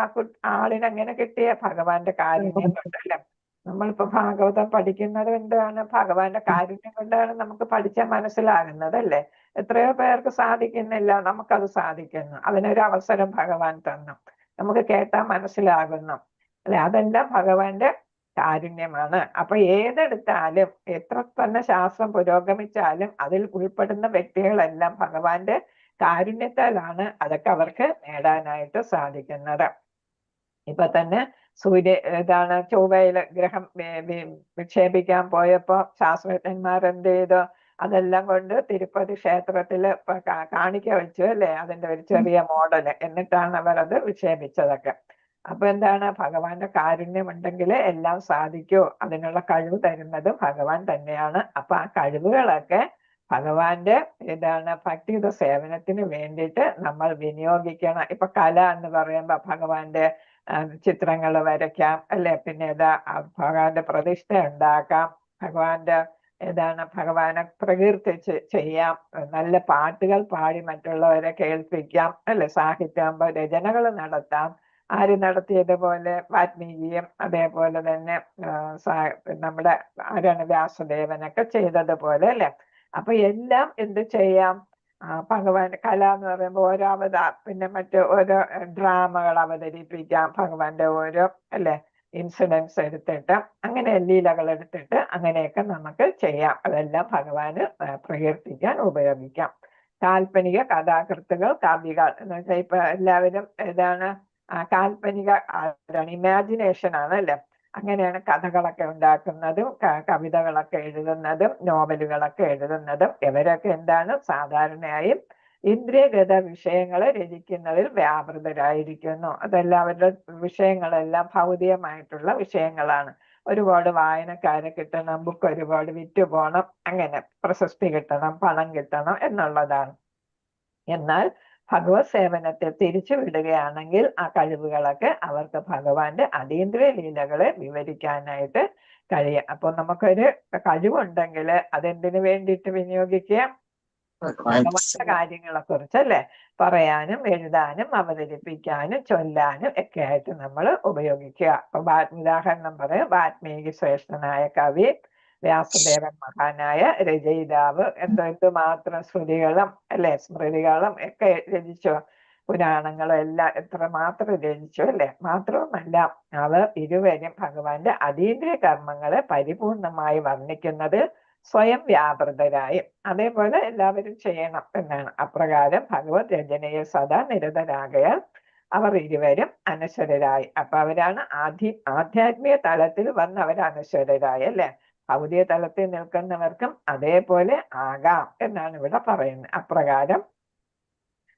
ആളിനെങ്ങനെ കിട്ടിയ ഭഗവാന്റെ കാരുണ്യം കൊണ്ടല്ലേ. നമ്മളിപ്പോ ഭാഗവതം പഠിക്കുന്നത് എന്താണ്, ഭഗവാന്റെ കാരുണ്യം കൊണ്ടാണ് നമുക്ക് പഠിച്ചാൽ മനസ്സിലാകുന്നത് അല്ലേ. എത്രയോ പേർക്ക് സാധിക്കുന്നില്ല, നമുക്കത് സാധിക്കുന്നു. അതിനൊരു അവസരം ഭഗവാൻ തന്നു, നമുക്ക് കേട്ടാൽ മനസ്സിലാകുന്നു അല്ലെ. അതെല്ലാം ഭഗവാന്റെ കാരുണ്യമാണ്. അപ്പൊ ഏതെടുത്താലും എത്ര തന്നെ ശാസ്ത്രം പുരോഗമിച്ചാലും അതിൽ ഉൾപ്പെടുന്ന വ്യക്തികളെല്ലാം ഭഗവാന്റെ കാരുണ്യത്താലാണ് അതൊക്കെ അവർക്ക് നേടാനായിട്ട് സാധിക്കുന്നത്. ഇപ്പൊ തന്നെ ചൊവ്വയില് ഗ്രഹം വിക്ഷേപിക്കാൻ പോയപ്പോ ശാസ്ത്രജ്ഞന്മാർ എന്ത് ചെയ്തു? അതെല്ലാം കൊണ്ട് തിരുപ്പതി ക്ഷേത്രത്തില് കാണിക്ക വെച്ചു അല്ലെ, അതിന്റെ ഒരു ചെറിയ മോഡല്. എന്നിട്ടാണ് അവർ അത് വിക്ഷേപിച്ചതൊക്കെ. അപ്പൊ എന്താണ്? ഭഗവാന്റെ കാരുണ്യം ഉണ്ടെങ്കിൽ എല്ലാം സാധിക്കൂ. അതിനുള്ള കഴിവ് തരുന്നത് ഭഗവാൻ തന്നെയാണ്. അപ്പൊ ആ കഴിവുകളൊക്കെ ഭഗവാന്റെ ഭക്തിയുത സേവനത്തിന് വേണ്ടിയിട്ട് നമ്മൾ വിനിയോഗിക്കണം. ഇപ്പൊ കല എന്ന് പറയുമ്പോ ഭഗവാന്റെ ചിത്രങ്ങൾ വരയ്ക്കാം അല്ലെ, പിന്നെ ഭഗവാന്റെ പ്രതിഷ്ഠ ഉണ്ടാക്കാം, ഭഗവാന്റെ ഭഗവാനെ പ്രകീർത്തിച്ച് ചെയ്യാം, നല്ല പാട്ടുകൾ പാടി മറ്റുള്ളവരെ കേൾപ്പിക്കാം അല്ലെ, സാഹിത്യാകുമ്പോ രചനകൾ നടത്താം. ആര് നടത്തിയതുപോലെ വാൽമീകിയും അതേപോലെ തന്നെ നമ്മുടെ ആരാണ് വ്യാസദേവനൊക്കെ ചെയ്തതുപോലെ അല്ലെ. അപ്പൊ എല്ലാം എന്ത് ചെയ്യാം? ഭഗവാൻ കല എന്ന് പറയുമ്പോൾ പിന്നെ ഓരോ ഡ്രാമകൾ അവതരിപ്പിക്കാം, ഭഗവാന്റെ ഓരോ അല്ലെ ഇൻസിഡൻസ് എടുത്തിട്ട്, അങ്ങനെ ലീലകൾ എടുത്തിട്ട് അങ്ങനെയൊക്കെ നമുക്ക് ചെയ്യാം. അതെല്ലാം ഭഗവാന് പ്രകീർത്തിക്കാൻ ഉപയോഗിക്കാം. കാൽപ്പനിക കഥാകൃത്തുകൾ, കവികൾ എന്ന് വെച്ചാൽ ഇപ്പൊ എല്ലാവരും കാൽപ്പനിക ഇമാജിനേഷൻ ആണ് അല്ലെ. അങ്ങനെയാണ് കഥകളൊക്കെ ഉണ്ടാക്കുന്നതും കവിതകളൊക്കെ എഴുതുന്നതും നോവലുകളൊക്കെ എഴുതുന്നതും. ഇവരൊക്കെ സാധാരണയായും ഇന്ദ്രിയഗത വിഷയങ്ങളെ രചിക്കുന്നതിൽ വ്യാപൃതരായിരിക്കുന്നു. അതെല്ലാം അവരുടെ വിഷയങ്ങളെല്ലാം ഭൗതികമായിട്ടുള്ള വിഷയങ്ങളാണ്. ഒരുപാട് വായനക്കാരെ കിട്ടണം, ബുക്ക് ഒരുപാട് വിറ്റു പോകണം, അങ്ങനെ പ്രശസ്തി കിട്ടണം, പണം കിട്ടണം എന്നുള്ളതാണ്. എന്നാൽ ഭഗവത് സേവനത്തെ തിരിച്ചു വിടുകയാണെങ്കിൽ ആ കഴിവുകളൊക്കെ അവർക്ക് ഭഗവാന്റെ അതീന്ദ്രിയ ലീലകളെ വിവരിക്കാനായിട്ട് കഴിയും. അപ്പൊ നമുക്കൊരു കഴിവുണ്ടെങ്കിൽ അതെന്തിനു വേണ്ടിയിട്ട് വിനിയോഗിക്കുക? ഭഗവാന്റെ കാര്യങ്ങളെ കുറിച്ച് അല്ലെ പറയാനും എഴുതാനും അവതരിപ്പിക്കാനും ചൊല്ലാനും ഒക്കെ ആയിട്ട് നമ്മൾ ഉപയോഗിക്കുക. അപ്പൊ ഉദാഹരണം പറയും, വാൽമീകി ശ്രേഷ്ഠനായ കവി, വ്യാസദേവൻ മഹാനായ രചയിതാവ്, എന്തുമാത്രം ശ്രുതികളും അല്ലെ സ്മൃതികളും ഒക്കെ രചിച്ചു, പുരാണങ്ങളും എല്ലാം എത്രമാത്രം രചിച്ചു അല്ലെ. മാത്രവുമല്ല അവർ ഇരുവരും ഭഗവാന്റെ അതീന്ദ്രിയ കർമ്മങ്ങളെ പരിപൂർണമായി വർണ്ണിക്കുന്നത് സ്വയം വ്യാപൃതരായി. അതേപോലെ എല്ലാവരും ചെയ്യണം എന്നാണ്. അപ്രകാരം ഭഗവത് രചനയെ സദാ നിരതരാകയാൽ അവർ ഇരുവരും അനശ്വരരായി. അപ്പൊ അവരാണ് ആധ്യാത്മിക തലത്തിൽ വന്ന് അവർ അനശ്വരരായി അല്ലെ. ഭൗതിക തലത്തിൽ നിൽക്കുന്നവർക്കും അതേപോലെ ആകാം എന്നാണ് ഇവിടെ പറയുന്നത്. അപ്രകാരം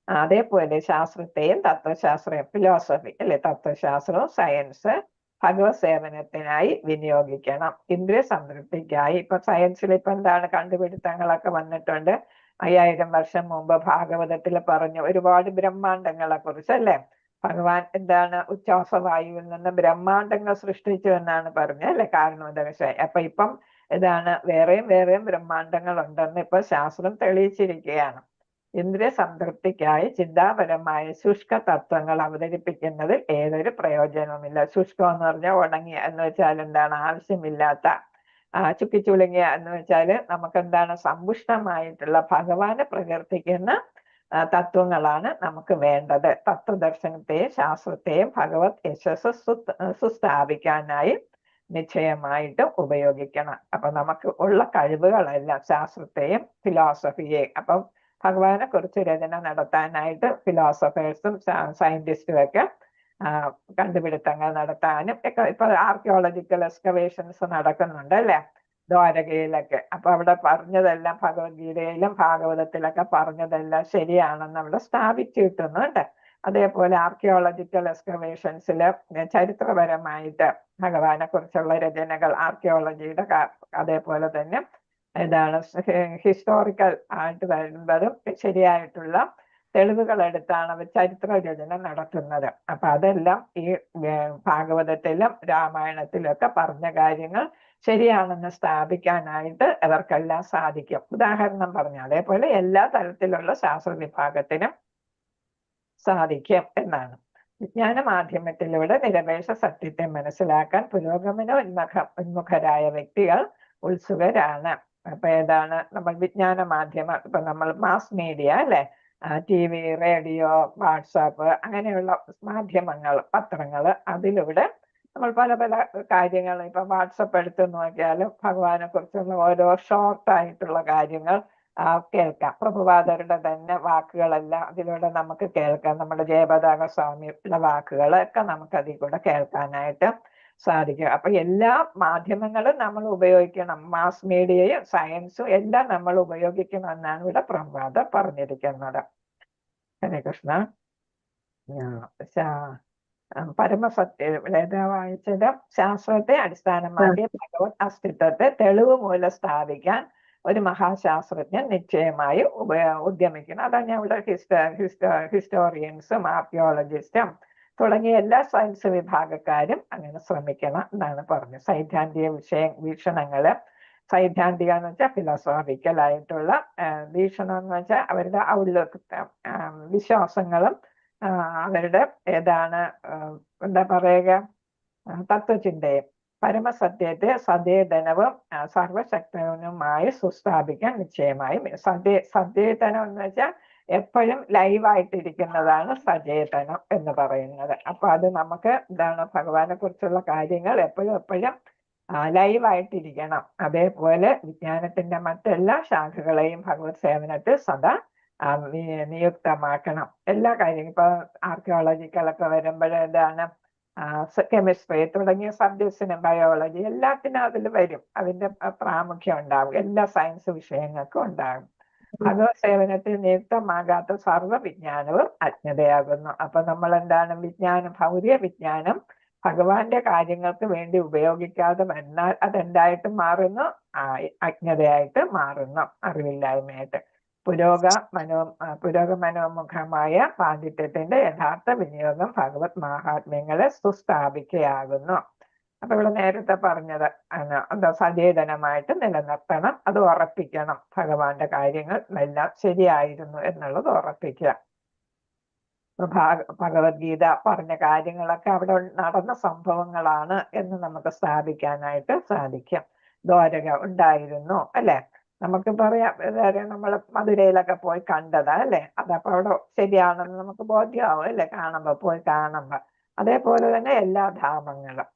അതേപോലെ ശാസ്ത്രത്തെയും തത്വശാസ്ത്രയും ഫിലോസഫി അല്ലെ, തത്വശാസ്ത്രവും സയൻസ് ഭഗവത് സേവനത്തിനായി വിനിയോഗിക്കണം. ഇന്ദ്രിയ സംതൃപ്തിക്കായി ഇപ്പൊ സയൻസിൽ ഇപ്പൊ കണ്ടുപിടുത്തങ്ങളൊക്കെ വന്നിട്ടുണ്ട്. 5000 വർഷം മുമ്പ് ഭാഗവതത്തിൽ പറഞ്ഞു ഒരുപാട് ബ്രഹ്മാണ്ടങ്ങളെ കുറിച്ച് അല്ലെ. ഭഗവാൻ ഉച്ഛ്വാസവായുവിൽ നിന്ന് ബ്രഹ്മാണ്ടങ്ങൾ സൃഷ്ടിച്ചു എന്നാണ് പറഞ്ഞത് അല്ലെ, കാരണോദകശായി. അപ്പൊ ഇപ്പം വേറെയും ബ്രഹ്മാണ്ടങ്ങൾ ഉണ്ടെന്ന് ഇപ്പൊ ശാസ്ത്രം തെളിയിച്ചിരിക്കുകയാണ്. ഇന്ദ്രിയ സംതൃപ്തിക്കായി ചിന്താപരമായ ശുഷ്ക തത്വങ്ങൾ അവതരിപ്പിക്കുന്നതിൽ ഏതൊരു പ്രയോജനവുമില്ല. ശുഷ്കം എന്ന് പറഞ്ഞാൽ ഉണങ്ങിയ എന്ന് വെച്ചാൽ ആവശ്യമില്ലാത്ത, ചുക്കിച്ചുളുങ്ങിയ എന്ന് വെച്ചാല് നമുക്ക് സമ്പുഷ്ടമായിട്ടുള്ള ഭഗവാനെ പ്രകീർത്തിക്കുന്ന തത്വങ്ങളാണ് നമുക്ക് വേണ്ടത്. തത്വദർശനത്തെയും ശാസ്ത്രത്തെയും ഭഗവത് യശസ് സുസ്ഥാപിക്കാനായി നിശ്ചയമായിട്ടും ഉപയോഗിക്കണം. അപ്പൊ നമുക്ക് ഉള്ള കഴിവുകളെല്ലാം ശാസ്ത്രത്തെയും ഫിലോസഫിയെയും, അപ്പം ഭഗവാനെ കുറിച്ച് രചന നടത്താനായിട്ട് ഫിലോസഫേഴ്സും സയന്റിസ്റ്റും ഒക്കെ കണ്ടുപിടുത്തങ്ങൾ നടത്താനും ഒക്കെ ഇപ്പൊ ആർക്കിയോളജിക്കൽ എക്സ്കവേഷൻസ് നടക്കുന്നുണ്ട് അല്ലെ, ദ്വാരകയിലൊക്കെ. അപ്പൊ അവിടെ പറഞ്ഞതെല്ലാം ഭഗവത്ഗീതയിലും ഭാഗവതത്തിലൊക്കെ പറഞ്ഞതെല്ലാം ശരിയാണെന്ന് അവിടെ സ്ഥാപിച്ചു കിട്ടുന്നുണ്ട്. അതേപോലെ ആർക്കിയോളജിക്കൽ എക്സ്കവേഷൻസില് ചരിത്രപരമായിട്ട് ഭഗവാനെ കുറിച്ചുള്ള രചനകൾ ആർക്കിയോളജിയുടെ അതേപോലെ തന്നെ ഹിസ്റ്റോറിക്കൽ ആയിട്ട് വരുന്നതും ശരിയായിട്ടുള്ള തെളിവുകൾ എടുത്താണ് അവർ ചരിത്ര രചന നടത്തുന്നത്. അപ്പൊ അതെല്ലാം ഈ ഭാഗവതത്തിലും രാമായണത്തിലും ഒക്കെ പറഞ്ഞ കാര്യങ്ങൾ ശരിയാണെന്ന് സ്ഥാപിക്കാനായിട്ട് അവർക്കെല്ലാം സാധിക്കും. ഉദാഹരണം പറഞ്ഞു. അതേപോലെ എല്ലാ തരത്തിലുള്ള ശാസ്ത്ര വിഭാഗത്തിനും സാധിക്കും എന്നാണ്. വിജ്ഞാന മാധ്യമത്തിലൂടെ നിരപേക്ഷ സത്യത്തെ മനസ്സിലാക്കാൻ പുരോഗമന ഉന്മുഖരായ വ്യക്തികൾ ഉത്സുകരാണ്. അപ്പൊ നമ്മൾ വിജ്ഞാന മാധ്യമം, ഇപ്പൊ നമ്മൾ മാസ് മീഡിയ അല്ലെ, TV, റേഡിയോ, വാട്സാപ്പ് അങ്ങനെയുള്ള മാധ്യമങ്ങൾ, പത്രങ്ങൾ, അതിലൂടെ നമ്മൾ പല പല കാര്യങ്ങൾ, ഇപ്പൊ വാട്സപ്പ് എടുത്ത് നോക്കിയാലും ഭഗവാനെ കുറിച്ചുള്ള ഓരോ ഷോർട്ടായിട്ടുള്ള കാര്യങ്ങൾ കേൾക്കാം. പ്രഭുപാദരുടെ തന്നെ വാക്കുകളെല്ലാം അതിലൂടെ നമുക്ക് കേൾക്കാം. നമ്മുടെ ജയപതാക സ്വാമിയുടെ വാക്കുകളൊക്കെ നമുക്ക് അതിൽ കൂടെ കേൾക്കാനായിട്ട് സാധിക്കും. അപ്പൊ എല്ലാ മാധ്യമങ്ങളും നമ്മൾ ഉപയോഗിക്കണം. മാസ് മീഡിയയും സയൻസും എല്ലാം നമ്മൾ ഉപയോഗിക്കണം എന്നാണ് ഇവിടെ പ്രഭുപാദ പറഞ്ഞിരിക്കുന്നത്. ഹരേ കൃഷ്ണ. പരമസത്യ വായിച്ചത് ശാസ്ത്രത്തെ അടിസ്ഥാനമാക്കി ഭഗവത് അസ്തിത്വത്തെ തെളിവ് മൂലം സ്ഥാപിക്കാൻ ഒരു മഹാശാസ്ത്രജ്ഞൻ നിശ്ചയമായി ഉദ്യമിക്കണം. അതാണ് ഞാൻ ഇവിടെ ഹിസ്റ്റോറിയൻസും ആർക്കിയോളജിസ്റ്റും തുടങ്ങിയ എല്ലാ സയൻസ് വിഭാഗക്കാരും അങ്ങനെ ശ്രമിക്കണം എന്നാണ് പറഞ്ഞത്. സൈദ്ധാന്തിക വീക്ഷണങ്ങള്, സൈദ്ധാന്തിക എന്ന് വെച്ചാൽ ഫിലോസോഫിക്കൽ ആയിട്ടുള്ള വീക്ഷണം എന്ന് വെച്ചാൽ അവരുടെ ഔട്ട്ലുക്ക്, വിശ്വാസങ്ങളും അവരുടെ ഏതാണ് എന്താ പറയുക തത്വചിന്തയും. പരമസത്യത്തെ സദേതനവും സർവശക്തനുമായി സുസ്ഥാപിക്കാൻ നിശ്ചയമായും സദേതനം എന്ന് വെച്ചാൽ എപ്പോഴും ലൈവായിട്ടിരിക്കുന്നതാണ് സചേതനം എന്ന് പറയുന്നത്. അപ്പൊ അത് നമുക്ക് എന്താണ് ഭഗവാനെ കുറിച്ചുള്ള കാര്യങ്ങൾ എപ്പോഴും ലൈവായിട്ടിരിക്കണം. അതേപോലെ വിജ്ഞാനത്തിന്റെ മറ്റെല്ലാ ശാഖകളെയും ഭഗവത് സേവനത്തിൽ സദാ നിയുക്തമാക്കണം. എല്ലാ കാര്യങ്ങളും ഇപ്പൊ ആർക്കിയോളജിക്കലൊക്കെ വരുമ്പോൾ എന്താണ് കെമിസ്ട്രി തുടങ്ങിയ സബ്ജക്ട്സിന്, ബയോളജി എല്ലാത്തിനും അതിൽ വരും. അതിന്റെ പ്രാമുഖ്യം ഉണ്ടാകും. എല്ലാ സയൻസ് വിഷയങ്ങൾക്കും ഉണ്ടാകും. ഭഗവത് സേവനത്തിൽ നിയുക്തമാകാത്ത സർവ്വവിജ്ഞാനവും അജ്ഞതയാകുന്നു. അപ്പൊ നമ്മൾ എന്താണ് വിജ്ഞാനം, ഭൗതിക വിജ്ഞാനം ഭഗവാന്റെ കാര്യങ്ങൾക്ക് വേണ്ടി ഉപയോഗിക്കാതെ വന്നാൽ അതെന്തായിട്ട് മാറുന്നു? അജ്ഞതയായിട്ട് മാറുന്നു, അറിവില്ലായ്മയായിട്ട്. പുരോഗമനോമുഖമായ പാണ്ഡിത്യത്തിന്റെ യഥാർത്ഥ വിനിയോഗം ഭഗവത് മഹാത്മ്യങ്ങളെ സുസ്ഥാപിക്കുകയാകുന്നു. അപ്പൊ ഇവിടെ നേരത്തെ പറഞ്ഞത് എന്താ സചേതനമായിട്ട് നിലനിർത്തണം, അത് ഉറപ്പിക്കണം. ഭഗവാന്റെ കാര്യങ്ങൾ എല്ലാം ശരിയായിരുന്നു എന്നുള്ളത് ഉറപ്പിക്കുക. ഭഗവത്ഗീത പറഞ്ഞ കാര്യങ്ങളൊക്കെ അവിടെ നടന്ന സംഭവങ്ങളാണ് എന്ന് നമുക്ക് സ്ഥാപിക്കാനായിട്ട് സാധിക്കും. ദ്വാരക ഉണ്ടായിരുന്നു അല്ലെ, നമുക്ക് പറയാം. നമ്മൾ മധുരയിലൊക്കെ പോയി കണ്ടതാ അല്ലെ, അതപ്പോ അവിടെ ശരിയാണെന്ന് നമുക്ക് ബോധ്യമാവും അല്ലെ, പോയി കാണുമ്പോ. അതേപോലെ തന്നെ എല്ലാ ധാമങ്ങളും.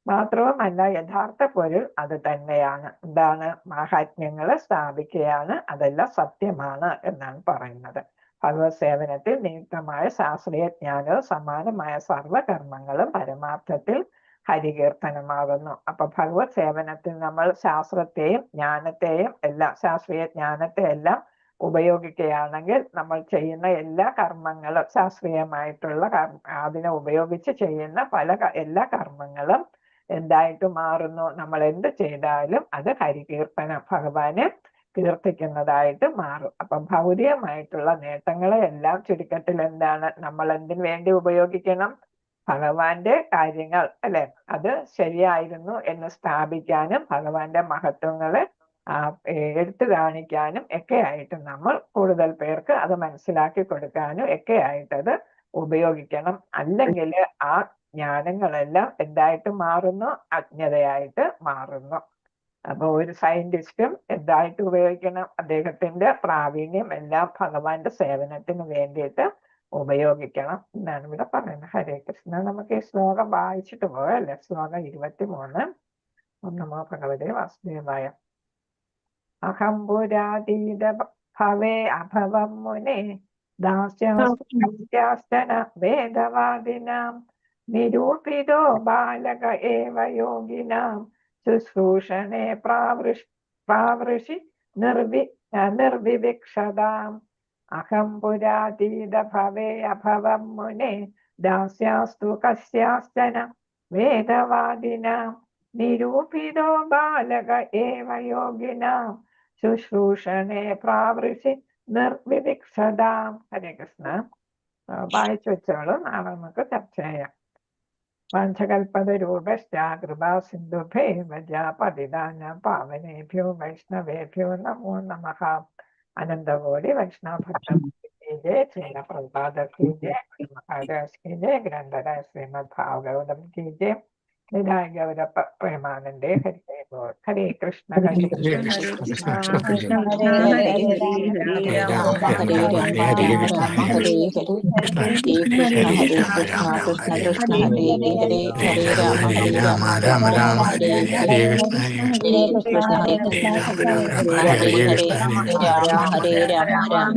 മാത്രവുമല്ല യഥാർത്ഥ പൊരുൾ അത് തന്നെയാണ്. എന്താണ്? മാഹാത്മ്യങ്ങളെ സ്ഥാപിക്കുകയാണ്, അതെല്ലാം സത്യമാണ് എന്നാണ് പറയുന്നത്. ഭഗവത് സേവനത്തിൽ നിയുക്തമായ ശാസ്ത്രീയ ജ്ഞാനവും സമാനമായ സർവകർമ്മങ്ങളും പരമാർത്ഥത്തിൽ ഹരികീർത്തനമാകുന്നു. അപ്പൊ ഭഗവത് സേവനത്തിൽ നമ്മൾ ശാസ്ത്രത്തെയും ജ്ഞാനത്തെയും എല്ലാം, ശാസ്ത്രീയ ജ്ഞാനത്തെ എല്ലാം ഉപയോഗിക്കുകയാണെങ്കിൽ നമ്മൾ ചെയ്യുന്ന എല്ലാ കർമ്മങ്ങളും ശാസ്ത്രീയമായിട്ടുള്ള അതിനെ ഉപയോഗിച്ച് ചെയ്യുന്ന എല്ലാ കർമ്മങ്ങളും എന്തായിട്ട് മാറുന്നു? നമ്മൾ എന്ത് ചെയ്താലും അത് ഹരികീർത്തനം, ഭഗവാനെ കീർത്തിക്കുന്നതായിട്ട് മാറും. അപ്പം ഭൗതികമായിട്ടുള്ള നേട്ടങ്ങളെ എല്ലാം ചുരുക്കത്തിൽ എന്താണ് നമ്മൾ എന്തിനു വേണ്ടി ഉപയോഗിക്കണം? ഭഗവാന്റെ കാര്യങ്ങൾ അല്ലെ, അത് ശരിയായിരുന്നു എന്ന് സ്ഥാപിക്കാനും ഭഗവാന്റെ മഹത്വങ്ങളെ എടുത്തു കാണിക്കാനും ഒക്കെ ആയിട്ട് നമ്മൾ കൂടുതൽ പേർക്ക് അത് മനസ്സിലാക്കി കൊടുക്കാനും ഒക്കെ ആയിട്ട് അത് ഉപയോഗിക്കണം. അല്ലെങ്കിൽ ആ ജ്ഞാനങ്ങളെല്ലാം എന്തായിട്ട് മാറുന്നു? അജ്ഞതയായിട്ട് മാറുന്നു. അപ്പൊ ഒരു സയന്റിസ്റ്റും എന്തായിട്ട് ഉപയോഗിക്കണം? അദ്ദേഹത്തിന്റെ പ്രാവീണ്യം എല്ലാം ഭഗവാന്റെ സേവനത്തിന് വേണ്ടിയിട്ട് ഉപയോഗിക്കണം എന്നാണ് ഇവിടെ പറയുന്നത്. ഹരേ കൃഷ്ണ. നമുക്ക് ഈ ശ്ലോകം വായിച്ചിട്ട് പോകാം അല്ലെ. ശ്ലോകം 23. നമോ ഭഗവതേ വാസുദേവായ. അഹം പുരാതീത ഭവേ അഭവം മുനെ ദാസ്യാസ്തന വേദവാദിനാം നിരൂപിതോ ബാലക ഏവ യോഗിനാം ശുശ്രൂഷണേ പ്രാവൃഷി നിർവിവിക്ഷതാം. അഹം പുരാതീത ഭവേ അഭവം മുനെ ദാസ്യാസ്തു കസ്യാസ്തന വേദവാദിനാം നിരൂപിതോ ബാലക ഏവ യോഗിനാം ശുശ്രൂഷണേ പ്രാവൃഷി നിർവിവിക്ഷതാം. ഹരേ കൃഷ്ണ. വായിച്ചു വെച്ചോളും, നാളെ നമുക്ക് ചർച്ച ചെയ്യാം. വാഞ്ചകൽപതരൂപശ്ച കൃപാ സിന്ധുഭേവ പതിതാനാം പാവനേഭ്യോ വൈഷ്ണവേഭ്യോ നമോ നമഃ. അനന്തകോടി വൈഷ്ണവ ഭക്തജയ ശ്രീല പ്രഭാത കീജയ, മഹാരാജ് കീജയ, ഗ്രന്ഥരാജ് ശ്രീമദ് ഭാഗവതം കീജയ, വിനായകവര പ്രേമാനന്ദേ ഹരേ ബോൾ. ഹരേ കൃഷ്ണ ഹരേ കൃഷ്ണ കൃഷ്ണ ഹരേ ഹരേ ഹരേ ഹരേ ഹരേ രാമ രാമ രാമ ഹരേ ഹരേ രാമ ഹരേ രാമ ഹരേ ഹരേ ഹരേ കൃഷ്ണ ഹരേ കൃഷ്ണ കൃഷ്ണ കൃഷ്ണ ഹരേ ഹരേ ഹരേ രാമ രാമ രാമ ഹരേ ഹരേ ഹരേ കൃഷ്ണ ഹരേ കൃഷ്ണ കൃഷ്ണ ഹരേ ഹരേ ഹരേ രാമ ഹരേ രാമ രാമ